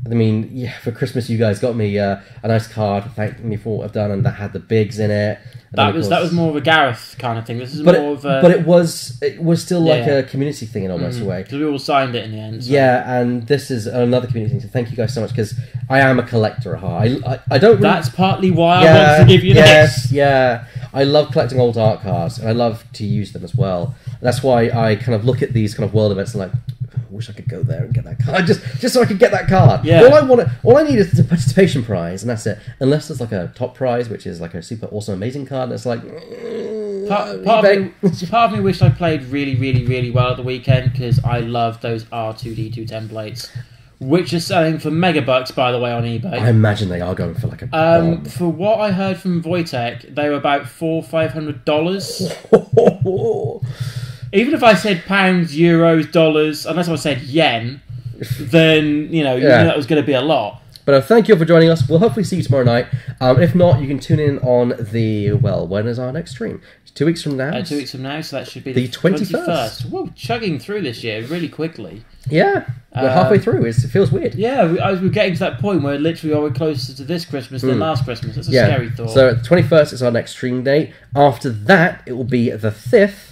I mean, yeah, for Christmas you guys got me a nice card, thanking me for what I've done, and that had the bigs in it. That was more of a Gareth kind of thing. This is more of a... But it was still like a community thing in almost a way. Because we all signed it in the end. So. Yeah, and this is another community thing. So thank you guys so much because I am a collector at heart. I don't. Really... That's partly why I want to give you this. Yeah. I love collecting old art cards, and I love to use them as well. And that's why I kind of look at these kind of world events and like, I wish I could go there and get that card, just so I could get that card. Yeah. All I need is a participation prize, and that's it. Unless there's like a top prize, which is like a super awesome, amazing card, and it's like. Part of me wished I played really, really, really well at the weekend because I love those R2D2 templates, which are selling for megabucks, by the way, on eBay. I imagine they are going for like a. For what I heard from Wojtek, they were about $400-500. Even if I said pounds, euros, dollars, unless I said yen, then you knew that was going to be a lot. But thank you all for joining us. We'll hopefully see you tomorrow night. If not, you can tune in on when is our next stream? 2 weeks from now. 2 weeks from now, so that should be the 21st. Whoa, chugging through this year really quickly. Yeah, we're halfway through. It feels weird. Yeah, we're getting to that point where literally we're closer to this Christmas than last Christmas. It's a scary thought. So the 21st is our next stream date. After that, it will be the 5th.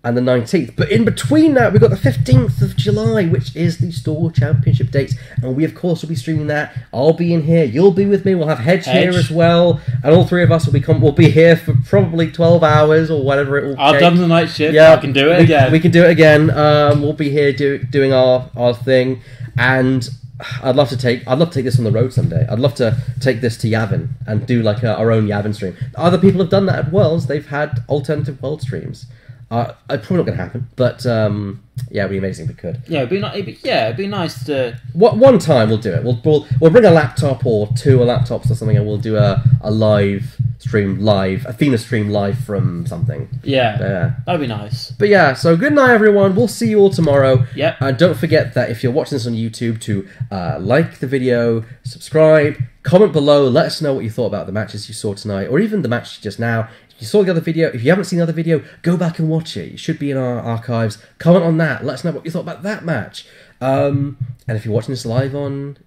And the 19th. But in between that, we've got the 15th of July, which is the Store Championship dates. And we, of course, will be streaming that. I'll be in here. You'll be with me. We'll have Hedge here as well. And all three of us will be here for probably 12 hours or whatever it will take. I've done the night shift. Yeah, I can do it again. We can do it again. We'll be here doing our thing. And I'd love to take this on the road someday. I'd love to take this to Yavin and do like our own Yavin stream. Other people have done that at Worlds. They've had alternative world streams. Probably not going to happen, but it'd be amazing if we could. Yeah, it'd be nice to. One time we'll do it. We'll bring a laptop or two laptops or something, and we'll do a live stream, Athena stream live from something. Yeah, that'd be nice. But yeah, so good night, everyone. We'll see you all tomorrow. Yep. And don't forget that if you're watching this on YouTube, to like the video, subscribe, comment below, let us know what you thought about the matches you saw tonight, or even the match just now. You saw the other video. If you haven't seen the other video, go back and watch it. It should be in our archives. Comment on that. Let us know what you thought about that match. And if you're watching this live on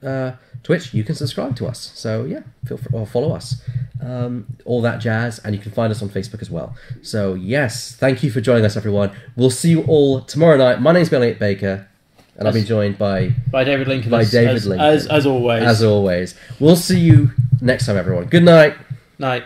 Twitch, you can subscribe to us. So yeah, feel free or follow us. All that jazz. And you can find us on Facebook as well. So yes, thank you for joining us, everyone. We'll see you all tomorrow night. My name's Jon Easter Baker. And I've been joined by David Lincoln. Lincoln. As always. As always. We'll see you next time, everyone. Good night. Night.